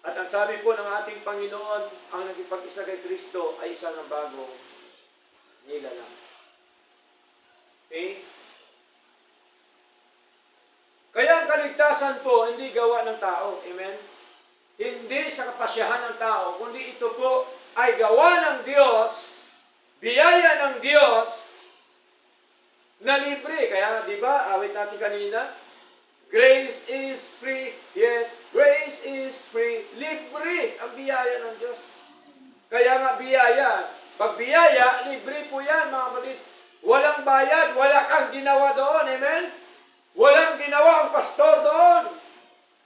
At ang sabi po ng ating Panginoon, ang nagipag-isa kay Kristo ay isa ng bagong nilalang. Okay? Kaya ang kaligtasan po, hindi gawa ng tao. Amen? Hindi sa kapasyahan ng tao, kundi ito po ay gawa ng Diyos, biyaya ng Diyos, na libre. Kaya, di ba, awit natin kanina, grace is free. Yes, grace is free. Libre ang biyaya ng Diyos. Kaya nga biyaya. Pag biyaya, libre po yan, mga kapatid. Walang bayad, wala kang ginawa doon. Amen? Walang ginawa ang pastor doon.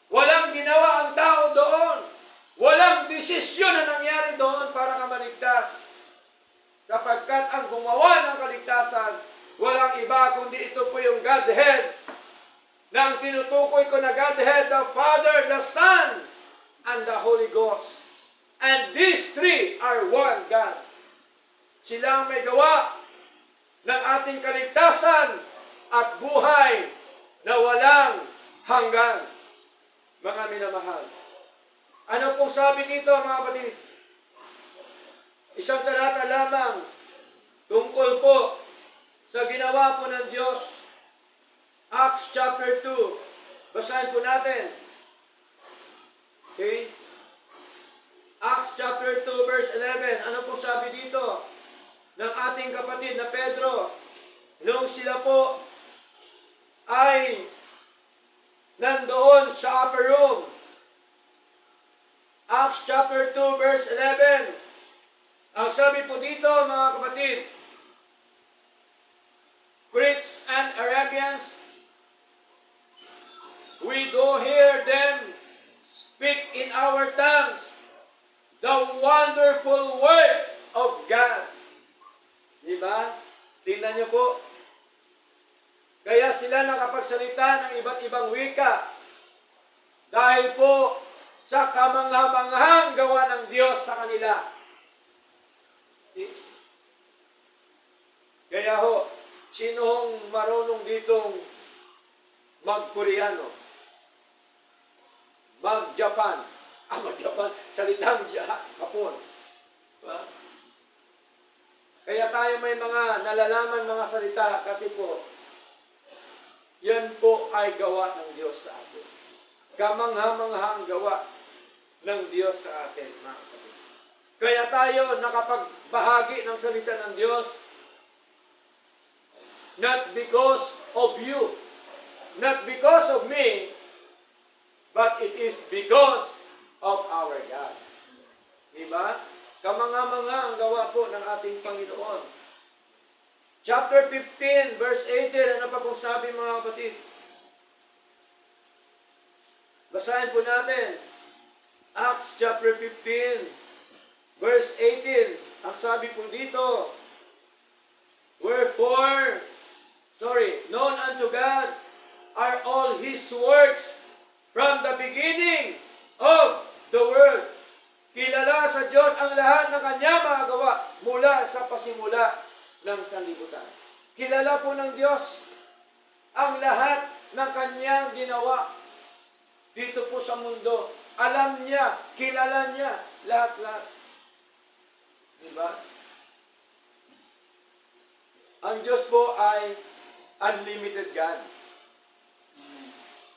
Walang ginawa ang tao doon. Walang desisyon na nangyari doon para ka maligtas. Sapagkat ang gumawa ng kaligtasan, walang iba kundi ito po yung Godhead. Na ang tinutukoy ko na Godhead, the Father, the Son, and the Holy Ghost. And these three are one God. Sila ang may gawa ng ating kaligtasan at buhay na walang hanggan. Mga minamahal. Ano pong sabi dito, mga kapatid? Isang talata lamang tungkol po sa ginawa po ng Diyos. Acts chapter 2. Basahin po natin. Okay? Acts chapter 2 verse 11. Ano pong sabi dito ng ating kapatid na Pedro? Nung sila po ay nandoon sa upper room. Acts chapter 2 verse 11. Ang sabi po dito, mga kapatid, Greeks and Arabians, we do hear them speak in our tongues the wonderful works of God. Diba? Tingnan niyo po. Kaya sila nakapagsalita ng iba't ibang wika dahil po sa kamangha-manghang gawa ng Diyos sa kanila. Kaya ho, sino hong marunong ditong mag-Koreano? Mag-Japan. Mag-Japan, salitang Hapon. Diba? Kaya tayo may mga nalalaman mga salita kasi po, yan po ay gawa ng Diyos sa atin. Kamangha-manghang gawa ng Diyos sa atin, mga kapatid. Kaya tayo nakapagbahagi ng salita ng Diyos, not because of you, not because of me, but it is because of our God. Diba? Kamangha-mangha ang gawa po ng ating Panginoon. Chapter 15, verse 18, ano pa pong sabi mga kapatid? Basahin po natin. Acts chapter 15, verse 18. Ang sabi po dito, known unto God are all His works from the beginning of the world. Kilala sa Diyos ang lahat ng Kanyang mga gawa mula sa pasimula ng sanlibutan. Kilala po ng Diyos ang lahat ng Kanyang ginawa dito po sa mundo. Alam niya, kilala niya, lahat-lahat. Diba? Ang Diyos po ay unlimited God.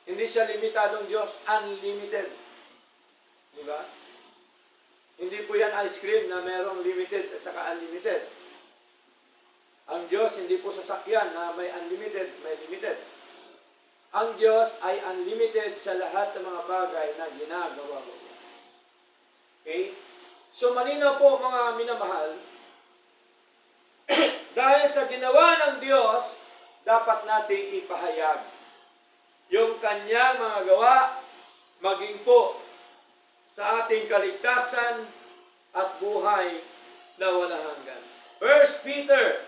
Hindi siya limitadong Diyos, unlimited. Diba? Hindi po yan ice cream na merong limited at saka unlimited. Ang Diyos hindi po sasakyan na may unlimited, may limited. Ang Diyos ay unlimited sa lahat ng mga bagay na ginagawa mo. Okay? So malinaw po mga minamahal, dahil sa ginawa ng Diyos, dapat nating ipahayag yung Kanyang mga gawa, maging po sa ating kaligtasan at buhay na walang hanggan. 1 Peter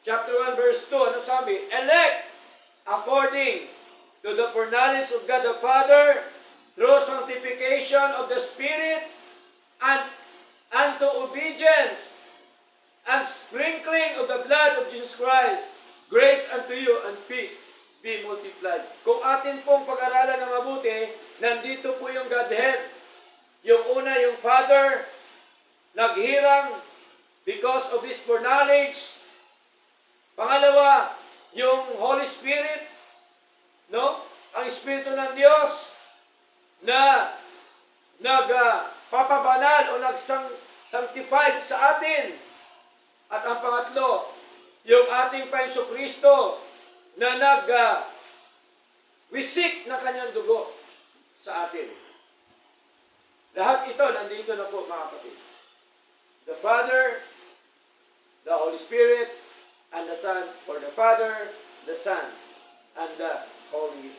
chapter 1 verse 2, ano sabi? Elect according to the foreknowledge of God the Father, through sanctification of the Spirit, and unto obedience, and sprinkling of the blood of Jesus Christ, grace unto you and peace be multiplied. Kung atin pong pag-aralan ng mabuti, nandito po yung Godhead. Yung una, yung Father, naghirang because of His foreknowledge. Pangalawa, yung Holy Spirit, no? Ang Espiritu ng Diyos na nagpapabanal o nag-sanctified sa atin. At ang pangatlo, yung ating Panginoong Kristo na nag-wisik na Kanyang dugo sa atin. Lahat ito, nandito na po mga kapatid. The Father, the Holy Spirit, and the Son, or the Father, the Son, and the Holy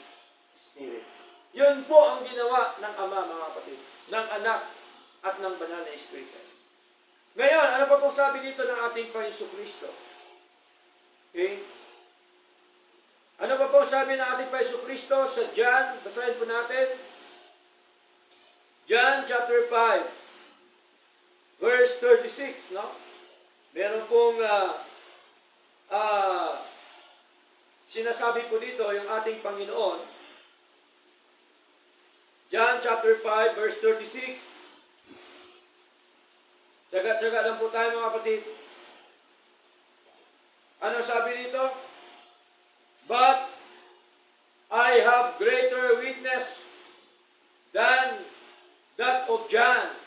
Spirit. Yun po ang ginawa ng Ama, mga kapatid, ng Anak, at ng Banal na Espiritu. Ngayon, ano pa pong sabi dito ng ating Panginoong Kristo? Okay? Ano pa pong sabi ng ating Panginoong Kristo sa John? Basahin po natin. John chapter 5, verse 36, no? Meron pong sinasabi po dito yung ating Panginoon. John chapter 5 verse 36. Tsaga-tsaga lang po tayo mga kapatid. Ano sabi dito? But I have greater witness than that of John,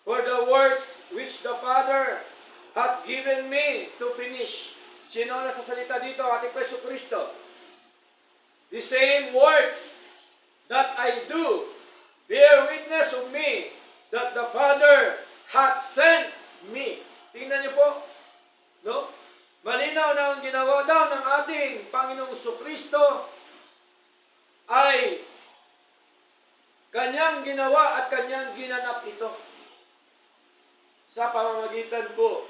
for the works which the Father hath given me to finish. Sino ang nasasalita dito? Ating Panginoon Kristo. The same works that I do bear witness of me that the Father hath sent me. Tingnan niyo po. No? Malinaw na ang ginawa daw ng ating Panginoong Kristo ay Kanyang ginawa at Kanyang ginanap ito sa pamamagitan po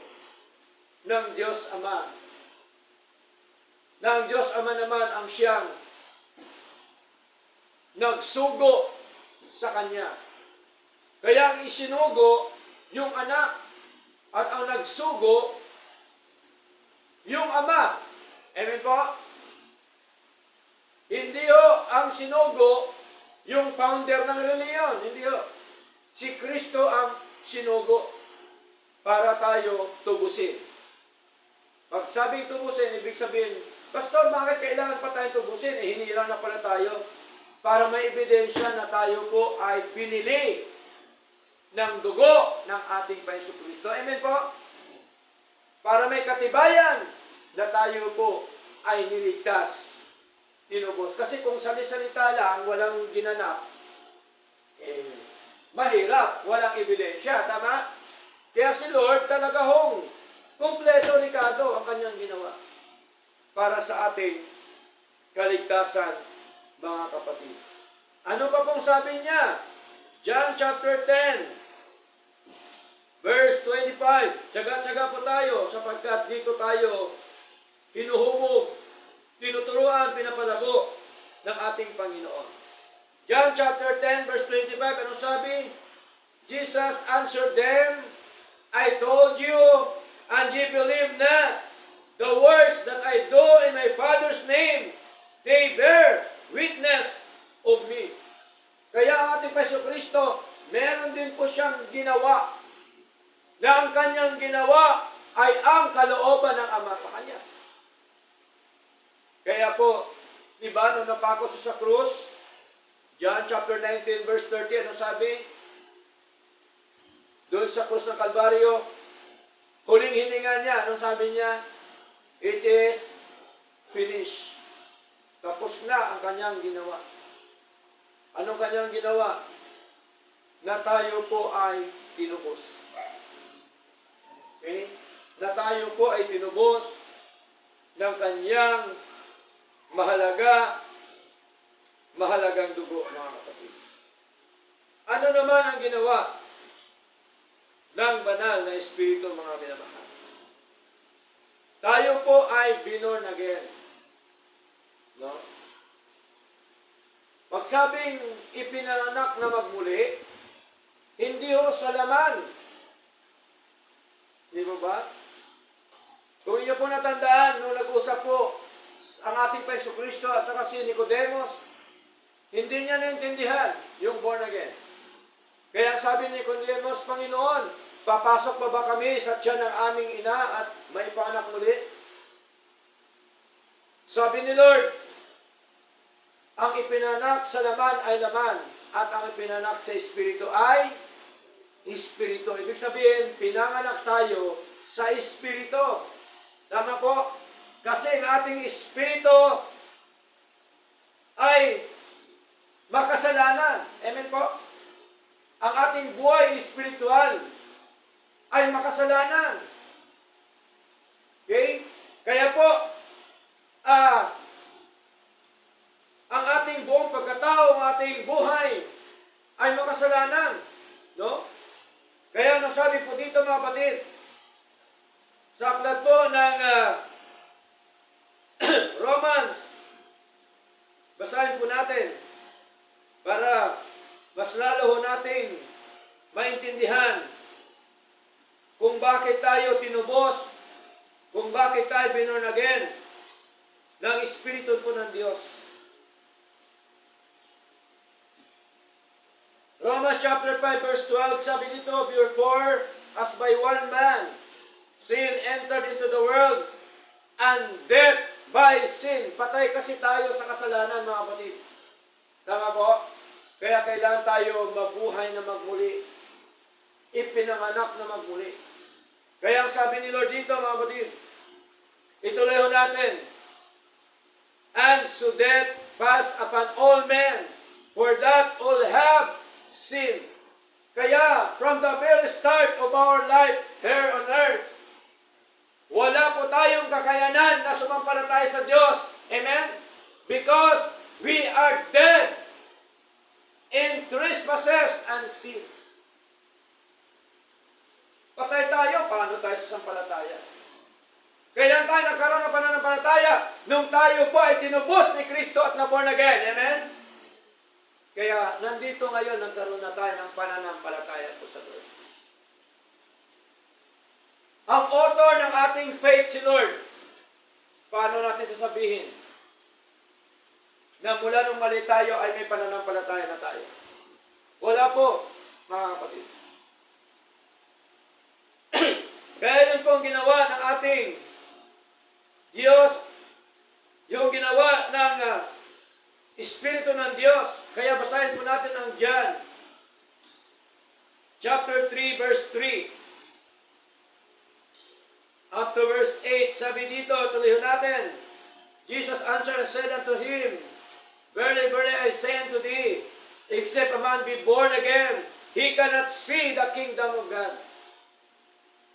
ng Diyos Ama. Na ang Diyos Ama naman ang siyang nagsugo sa Kanya. Kaya ang isinugo yung anak at ang nagsugo yung Ama. Amen po? Hindi ho ang sinugo yung founder ng reliyon. Hindi ho. Si Kristo ang sinugo para tayo tubusin. Pag sabing tubusin, ibig sabihin Pastor, bakit kailangan pa tayong tubusin? Hinirang na pala tayo para may ebidensya na tayo po ay binili ng dugo ng ating Panginoon Kristo. Amen po? Para may katibayan na tayo po ay niligtas, tinubos. Kasi kung salita lang, walang ginanap, mahirap, walang ebidensya. Tama? Kaya si Lord talaga kumpleto Ricardo ang kanyang ginawa para sa ating kaligtasan, mga kapatid. Ano pa pong sabi niya? John chapter 10, verse 25. Tsaga-tsaga po tayo sapagkat dito tayo hinuhubog, tinuturuan, pinapalabo ng ating Panginoon. John chapter 10, verse 25. Ano sabi? Jesus answered them, I told you, and ye believe not. The works that I do in my Father's name, they bear witness of me. Kaya ang ating Panginoon Kristo, meron din po siyang ginawa na ang kanyang ginawa ay ang kalooban ng Ama sa kanya. Kaya po, di ba, nung napako siya sa krus, John chapter 19, verse 30, ano sabi? Doon sa krus ng Kalbaryo, huling hininga niya, ano sabi niya? It is finished. Tapos na ang kanyang ginawa. Anong kanyang ginawa? Na tayo po ay tinubos. Okay? Na tayo po ay tinubos ng kanyang mahalagang dugo, mga kapatid. Ano naman ang ginawa ng banal na Espiritu, mga minamahal? Tayo po ay born again. No? Pagsabing ipinanganak na magmuli, hindi ho sa laman. Di ba ba? Kung inyo po natandaan, nung nag-usap po ang ating Panginoon Kristo at saka si Nicodemus, hindi niya naintindihan yung born again. Kaya sabi ni Nicodemus, Panginoon, papasok pa ba kami sa tiyan ng aming ina at may paanak muli? Sabi ni Lord, ang ipinanak sa laman ay laman at ang ipinanak sa Espiritu ay Espiritu. Ibig sabihin, pinanganak tayo sa Espiritu. Tama po? Kasi ang ating Espiritu ay makasalanan. Amen po? Ang ating buhay espiritual ay makasalanan. Okay? Kaya po, ang ating buong pagkatao, ang ating buhay ay makasalanan. No? Kaya nasabi po dito, mga kapatid, sa aklat po ng Romans, basahin po natin para mas lalo nating maintindihan kung bakit tayo tinubos, kung bakit tayo born again ng Espiritu po ng Diyos. Romans chapter 5 verse 12, sabi dito, therefore, as by one man sin entered into the world, and death by sin. Patay kasi tayo sa kasalanan, mga kapatid. Tama po? Kaya kailangan tayo mabuhay na magmuli. Ipinanganak na magmuli. Kaya ang sabi ni Lord dito, mga kapatid, ituloy ho natin. And so death passed upon all men, for that all have sinned. Kaya, from the very start of our life here on earth, wala po tayong kakayanan na sumampalataya sa Diyos. Amen? Because we are dead in trespasses and sins. Patay tayo, paano tayo sumampalataya? Kailan tayo nagkaroon ng pananampalataya? Nung tayo po ay tinubos ni Kristo at na-born again. Amen? Kaya nandito ngayon nagkaroon na tayo ng pananampalataya po sa Lord. Ang author ng ating faith si Lord. Paano natin sasabihin na mula nung mali tayo ay may pananampalataya na tayo? Wala po, mga kapatid. Kaya yun po ang ginawa ng ating Diyos yung ginawa ng Espiritu ng Diyos. Kaya basahin po natin ang John chapter 3 verse 3 up to verse 8. Sabi dito, tuloy natin. Jesus answered and said unto him, Verily, verily, I say unto thee, except a man be born again, he cannot see the kingdom of God.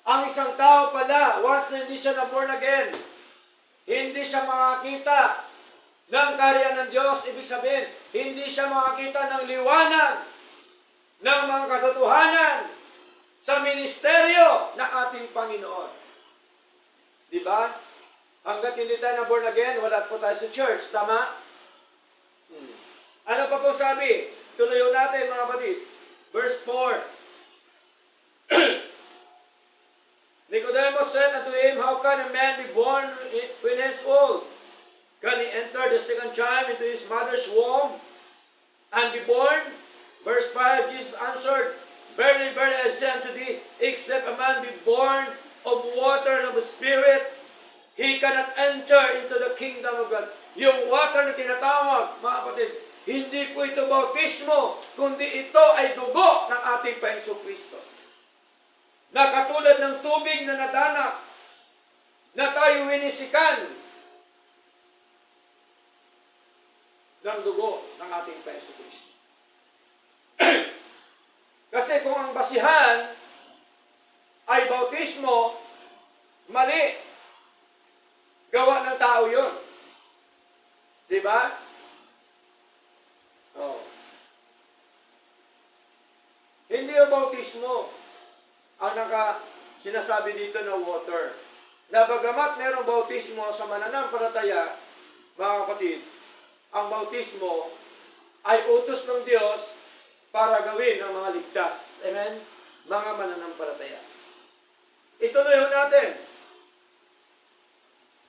Ang isang tao pala, once na hindi siya na born again, hindi siya makakita ng karya ng Diyos. Ibig sabihin, hindi siya makakita ng liwanag ng mga katotohanan sa ministeryo ng ating Panginoon. Di ba? Hanggat hindi tayo na born again, wala po tayo sa church. Tama? Ano pa po sabi? Tuloy natin mga kapatid. Verse 4. Nicodemus said unto him, How can a man be born when he is old? Can he enter the second time into his mother's womb and be born? Verse 5, Jesus answered, Verily, verily, I say unto thee, except a man be born of water and of the Spirit, he cannot enter into the kingdom of God. Yung water na tinatawag, mga kapatid, hindi po ito bautismo, kundi ito ay dugo ng ating Panginoong Kristo. Na katulad ng tubig na nadanak, na tayo winisikan ng dugo ng ating Panginoong Kristo. Kasi kung ang basihan ay bautismo, mali. Gawa ng tao yun. Diba? Oh. Hindi yung bautismo ang sinasabi dito na water. Na bagamat mayroong bautismo sa mananampalataya, mga kapatid, ang bautismo ay utos ng Diyos para gawin ang mga ligtas. Amen? Mga mananampalataya. Ituloy natin.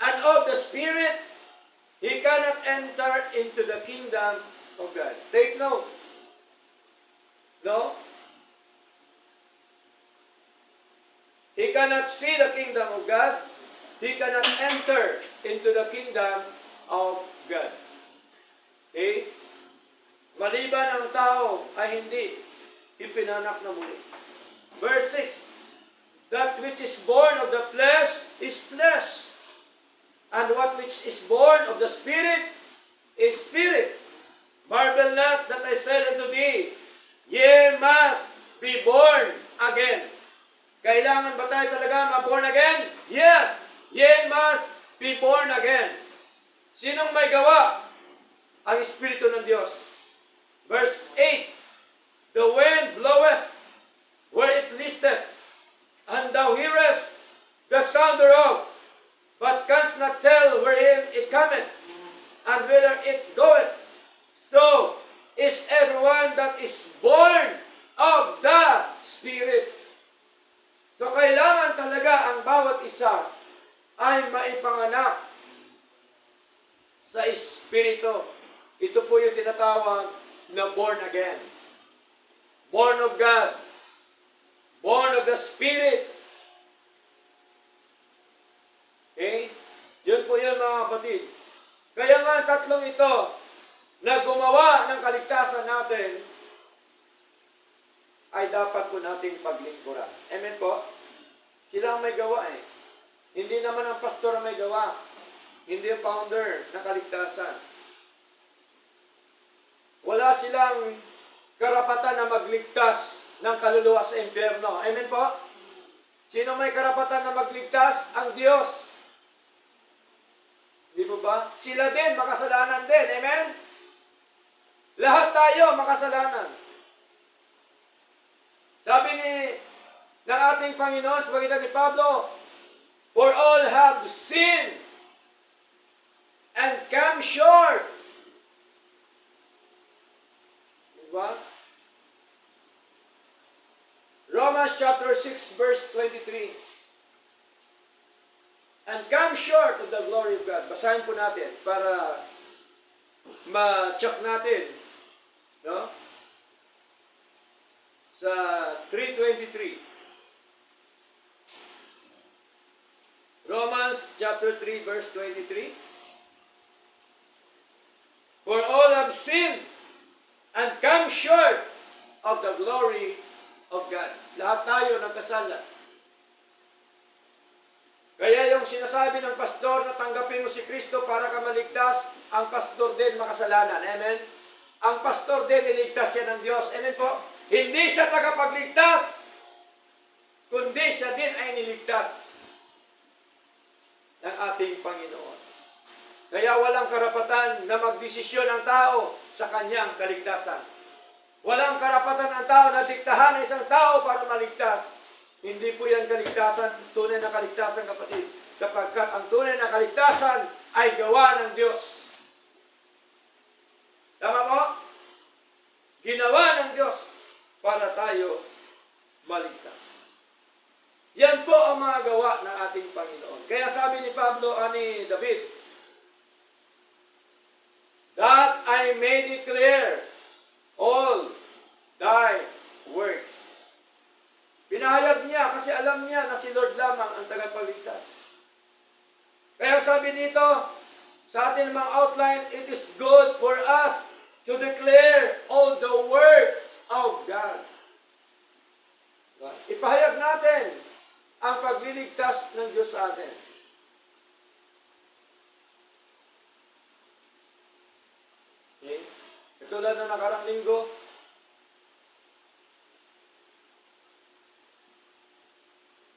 And of the Spirit, he cannot enter into the kingdom of God. Take note. No? He cannot see the kingdom of God. He cannot enter into the kingdom of God. Okay? Maliban ang tao ay hindi ipinanak na muli. Verse 6, That which is born of the flesh is flesh, and what which is born of the Spirit is spirit. Marvel not that I said unto thee, Ye must be born again. Kailangan ba tayo talaga ma-born again? Yes! Ye must be born again. Sinong may gawa? Ang Espiritu ng Diyos. Verse 8, The wind bloweth where it listeth, and thou hearest the sound thereof, but canst not tell wherein it cometh, and whither it goeth. So is everyone that is born of the Spirit. So kailangan talaga ang bawat isa ay maipanganak sa Espiritu. Ito po yung tinatawag na born again. Born of God. Born of the Spirit. Okay? Yun po yun mga kapatid. Kaya nga ang tatlong ito na gumawa ng kaligtasan natin ay dapat po nating paglingkuran. Amen po? Sila ang may gawa eh. Hindi naman ang pastor ang may gawa. Hindi ang founder ng kaligtasan. Wala silang karapatan na magligtas ng kaluluwa sa impyerno. Amen po? Sino may karapatan na magligtas? Ang Diyos. Di ba ba? Sila din, makasalanan din. Amen? Lahat tayo makasalanan. Sabi ng ating Panginoon, sa pagitan ni Pablo, For all have sinned and come short. Diba? Romans chapter 6 verse 23. And come short of the glory of God. Basahin po natin para ma-check natin. No? Sa 3:23. Romans chapter 3 verse 23. have sinned and come short of the glory of God. Lahat tayo nagkasala. Kaya yung sinasabi ng pastor na tanggapin mo si Kristo para ka maligtas, ang pastor din makasalanan. Amen? Ang pastor din iligtas siya ng Diyos. Amen po? Hindi siya tagapagligtas, kundi siya din ay niligtas ng ating Panginoon. Kaya walang karapatan na magdesisyon ang tao sa kanyang kaligtasan. Walang karapatan ang tao na diktahan ng isang tao para maligtas. Hindi po yan kaligtasan, tunay na kaligtasan, kapatid. Sapagkat ang tunay na kaligtasan ay gawa ng Diyos. Tama po? Ginawa ng Diyos para tayo maligtas. Yan po ang mga gawa ng ating Panginoon. Kaya sabi ni Pablo, ni David, that I may declare all thy works. Pinahayag niya kasi alam niya na si Lord lamang ang tagapagligtas. Kaya sabi dito, sa ating mga outline, it is good for us to declare all the works of God. Ipahayag natin ang pagliligtas ng Diyos sa atin. Okay? Katulad ng nakarang linggo,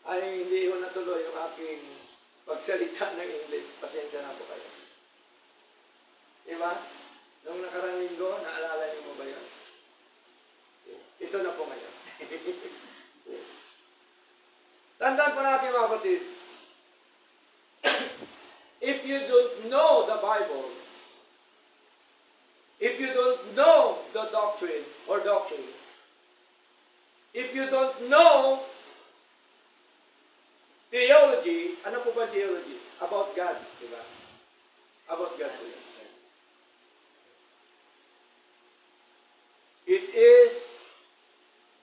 ay hindi ko natuloy yung aking pagsalita ng English. Pasensya na po kayo. Diba? Nung nakarang linggo, naalala niyo mo ba yun? Ito na po ngayon. Tandaan po natin mga kapatid, if you don't know the Bible, if you don't know the doctrine, if you don't know theology, ano po ba theology? About God, di ba? About God po yun. It is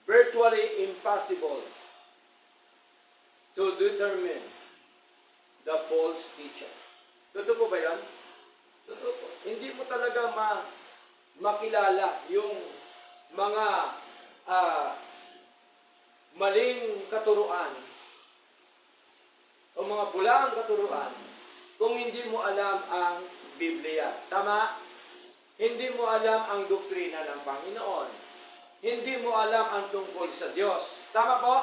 virtually impossible to determine the false teacher. Totoo po ba yan? Totoo po. Hindi mo talaga makilala yung mga maling katuruan o mga bulaang katuruan kung hindi mo alam ang Biblia. Tama? Hindi mo alam ang doktrina ng Panginoon. Hindi mo alam ang tungkol sa Diyos. Tama po?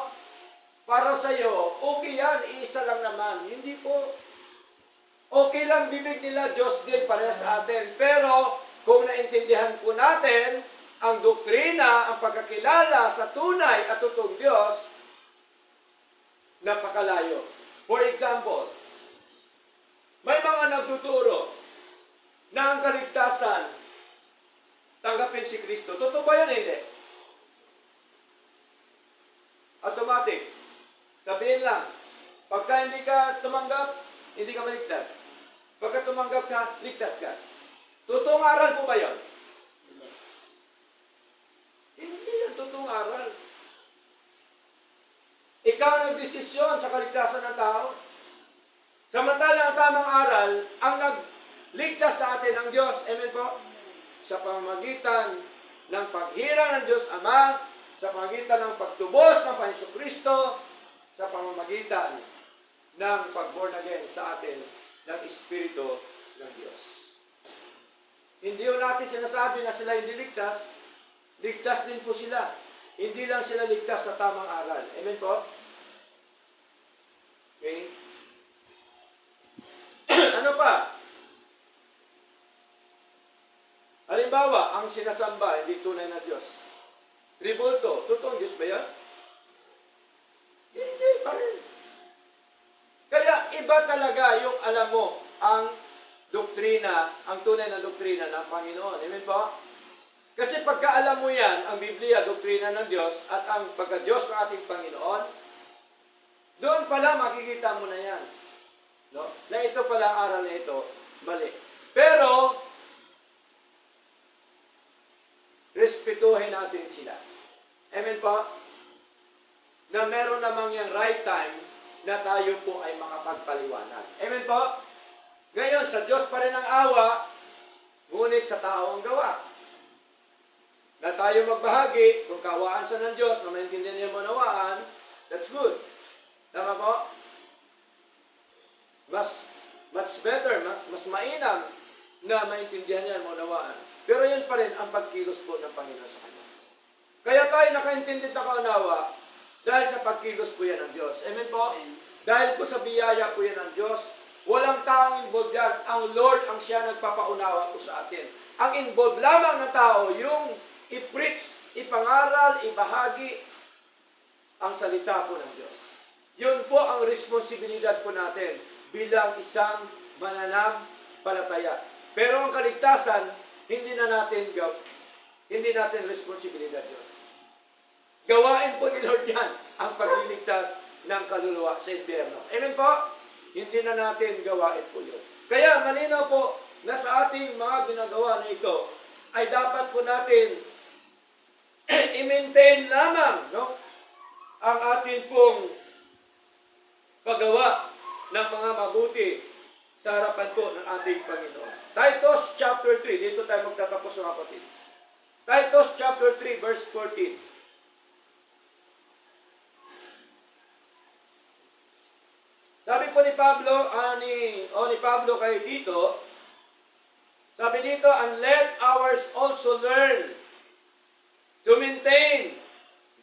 Para sa iyo, okay yan, isa lang naman. Hindi po. Okay lang bibig nila, Diyos din pareha sa atin. Pero kung naintindihan po natin ang doktrina, ang pagkakilala sa tunay at totoong Diyos, napakalayo. For example, may mga nagtuturo na ang kaligtasan tanggapin si Kristo. Totoo ba yan? Hindi. Automatic. Sabihin lang, pagka hindi ka tumanggap, hindi ka maligtas. Pagka tumanggap ka, ligtas ka. Totoong aral po ba yun? Hindi yan totoong aral. Ikaw ang nagdesisyon sa kaligtasan ng tao. Samantala ang tamang aral, ang nagligtas sa atin ng Diyos. Amen po? Sa pamamagitan ng paghirang ng Diyos Ama, sa pamamagitan ng pagtubos ng Panginoon Kristo, sa pamamagitan ng pag-born again sa atin ng Espiritu ng Diyos. Hindi ko natin sinasabi na sila hindi ligtas. Ligtas din po sila. Hindi lang sila ligtas sa tamang aral. Amen po? Okay? Ano pa? Halimbawa, ang sinasamba, hindi tunay na Diyos. Tribulto, totoong Diyos ba yan? Hindi pa rin. Kaya iba talaga yung alam mo ang doktrina, ang tunay na doktrina ng Panginoon. Amen po? Kasi pagka alam mo yan, ang Biblia, doktrina ng Diyos, at ang pagka-Diyos ng ating Panginoon, doon pala makikita mo na yan. No? Na ito pala ang aral na ito, mali. Pero, respetuhin natin sila. Amen po? Na meron namang yung right time na tayo po ay makapagpaliwanag. Amen po? Ngayon, sa Diyos pa rin ang awa, Ngunit sa tao ang gawa. Na tayo magbahagi, kung kaawaan sa ng Diyos, na maintindihan niya manawaan, that's good. Tama po? Much better, mas mainam na maintindihan niya manawaan. Pero yun pa rin ang pagkilos po ng Panginoon sa kanya. Kaya tayo nakaintindi at nakaunawa dahil sa pagkilos po yan ng Diyos. Amen po? Dahil po sa biyaya po yan ng Diyos, walang taong involved yan. Ang Lord ang siya nagpapaunawa po sa atin. Ang involved lamang ng tao, yung i-preach, ipangaral, ibahagi ang salita po ng Diyos. Yun po ang responsibilidad po natin bilang isang mananampalataya. Pero ang kaligtasan, hindi natin responsibilidad yun. Gawain po ni Lord yan, ang pagliligtas ng kaluluwa sa impyerno. Amen po? Hindi na natin gawain po yun. Kaya malinaw po na sa ating mga ginagawa na ito, ay dapat po natin i-maintain lamang, no, ang ating pong paggawa ng mga mabuti sa harapan po ng ating Panginoon. Titus chapter 3, dito tayo magtatapos mga kapatid. Titus chapter 3 verse 14. Sabi po ni Pablo, ni Pablo kay Tito, sabi dito, and let ours also learn to maintain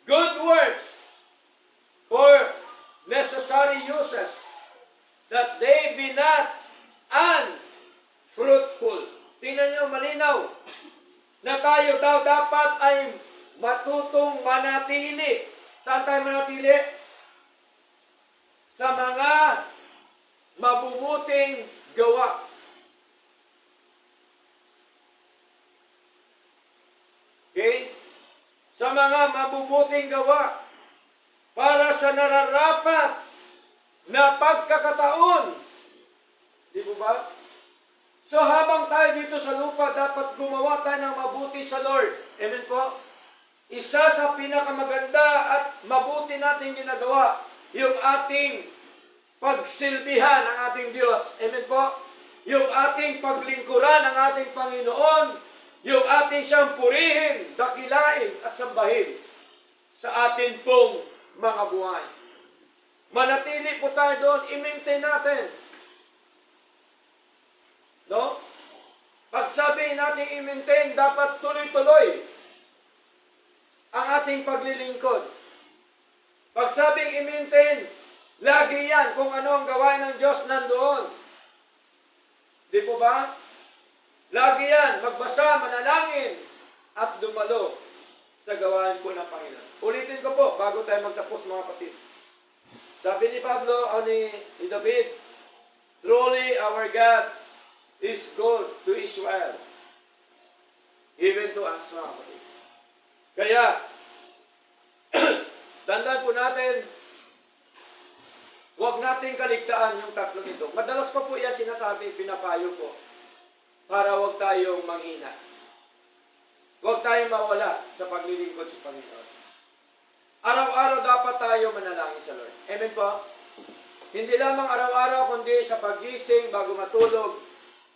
good works for necessary uses, that they be not unfruitful. Tingnan nyo, malinaw, na tayo daw dapat ay matutong manatili. Saan tayo manatili? Sa mga mabubuting gawa. Okay? Sa mga mabubuting gawa para sa nararapat na pagkakataon. Di po ba? So habang tayo dito sa lupa, dapat gumawa tayo ng mabuti sa Lord. Amen po? Isa sa pinakamaganda at mabuti nating ginagawa, yung ating pagsilbihan ng ating Diyos. Amen po? Yung ating paglingkuran ng ating Panginoon, yung ating siyang purihin, dakilain at sambahin sa atin pong mga buhay. Manatili po tayo doon, i-maintain natin. No? Pag sabihin natin i-maintain, dapat tuloy-tuloy ang ating paglilingkod. Pag sabing i-maintain, lagi yan kung ano ang gawain ng Diyos nandoon. Di po ba? Lagi yan, magbasa, manalangin, at dumalo sa gawain po ng Panginoon. Ulitin ko po, bago tayo magtapos mga kapatid. Sabi ni Pablo o ni David, truly our God is good to Israel, even to us mga kapatid. Kaya, tandaan po natin, huwag nating kaligtaan yung tatlong ito. Madalas ko po yan sinasabi, pinapayo ko, para huwag tayong manghina. Huwag tayong mawala sa paglilingkod sa Panginoon. Araw-araw dapat tayo manalangin sa Lord. Amen po? Hindi lamang araw-araw, kundi sa paggising, bago matulog,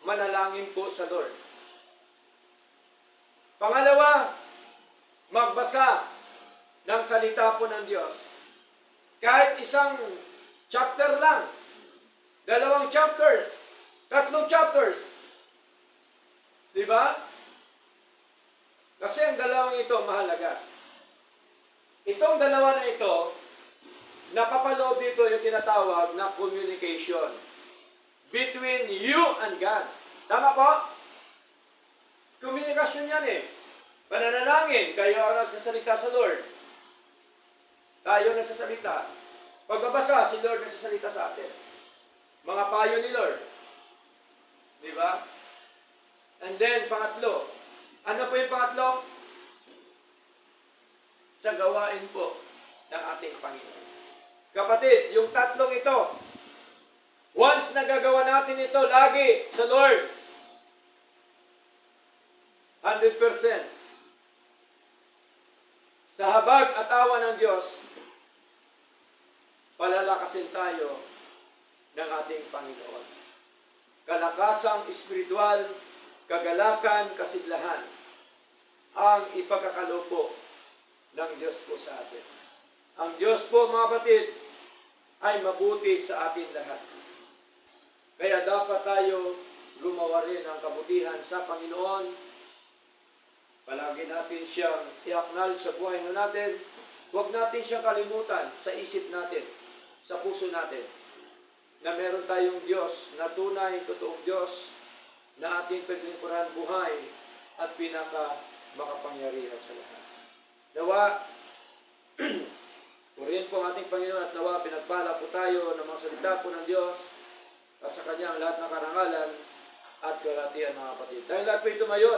manalangin po sa Lord. Pangalawa, magbasa ng salita po ng Diyos. Kahit isang chapter lang, 2 chapters, 3 chapters. Diba? Kasi ang dalawang ito mahalaga. Itong dalawa na ito, napapaloob dito yung tinatawag na communication between you and God. Tama po? Komunikasyon yan eh. Pananalangin, kayo ang nagsasalita sa Lord. Tayo nagsasalita. Pagbabasa, si Lord nagsasalita sa atin. Mga payo ni Lord. Di ba? And then, pangatlo. Ano po yung pangatlo? Sa gawain po ng ating Panginoon. Kapatid, yung tatlong ito, once nagagawa natin ito lagi sa Lord, 100%. Sa habag at awa ng Diyos, palalakasin tayo ng ating Panginoon. Kalakasang espiritual, kagalakan, kasiglahan ang ipagkakalupo ng Diyos po sa atin. Ang Diyos po, mga kapatid, ay mabuti sa atin lahat. Kaya dapat tayo gumawa rin ng kabutihan sa Panginoon. Palagi natin siyang i-acknowledge sa buhay natin. Huwag natin siyang kalimutan sa isip natin, sa puso natin, na meron tayong Diyos na tunay, totoong Diyos na ating paglingkuran buhay at pinaka makapangyarihan sa lahat. Nawa, purihin po ang ating Panginoon at nawa pinagpala po tayo ng mga salita po ng Diyos at sa Kanyang lahat ng karangalan at kalatian, mga kapatid. Dahil lahat po ito mayon,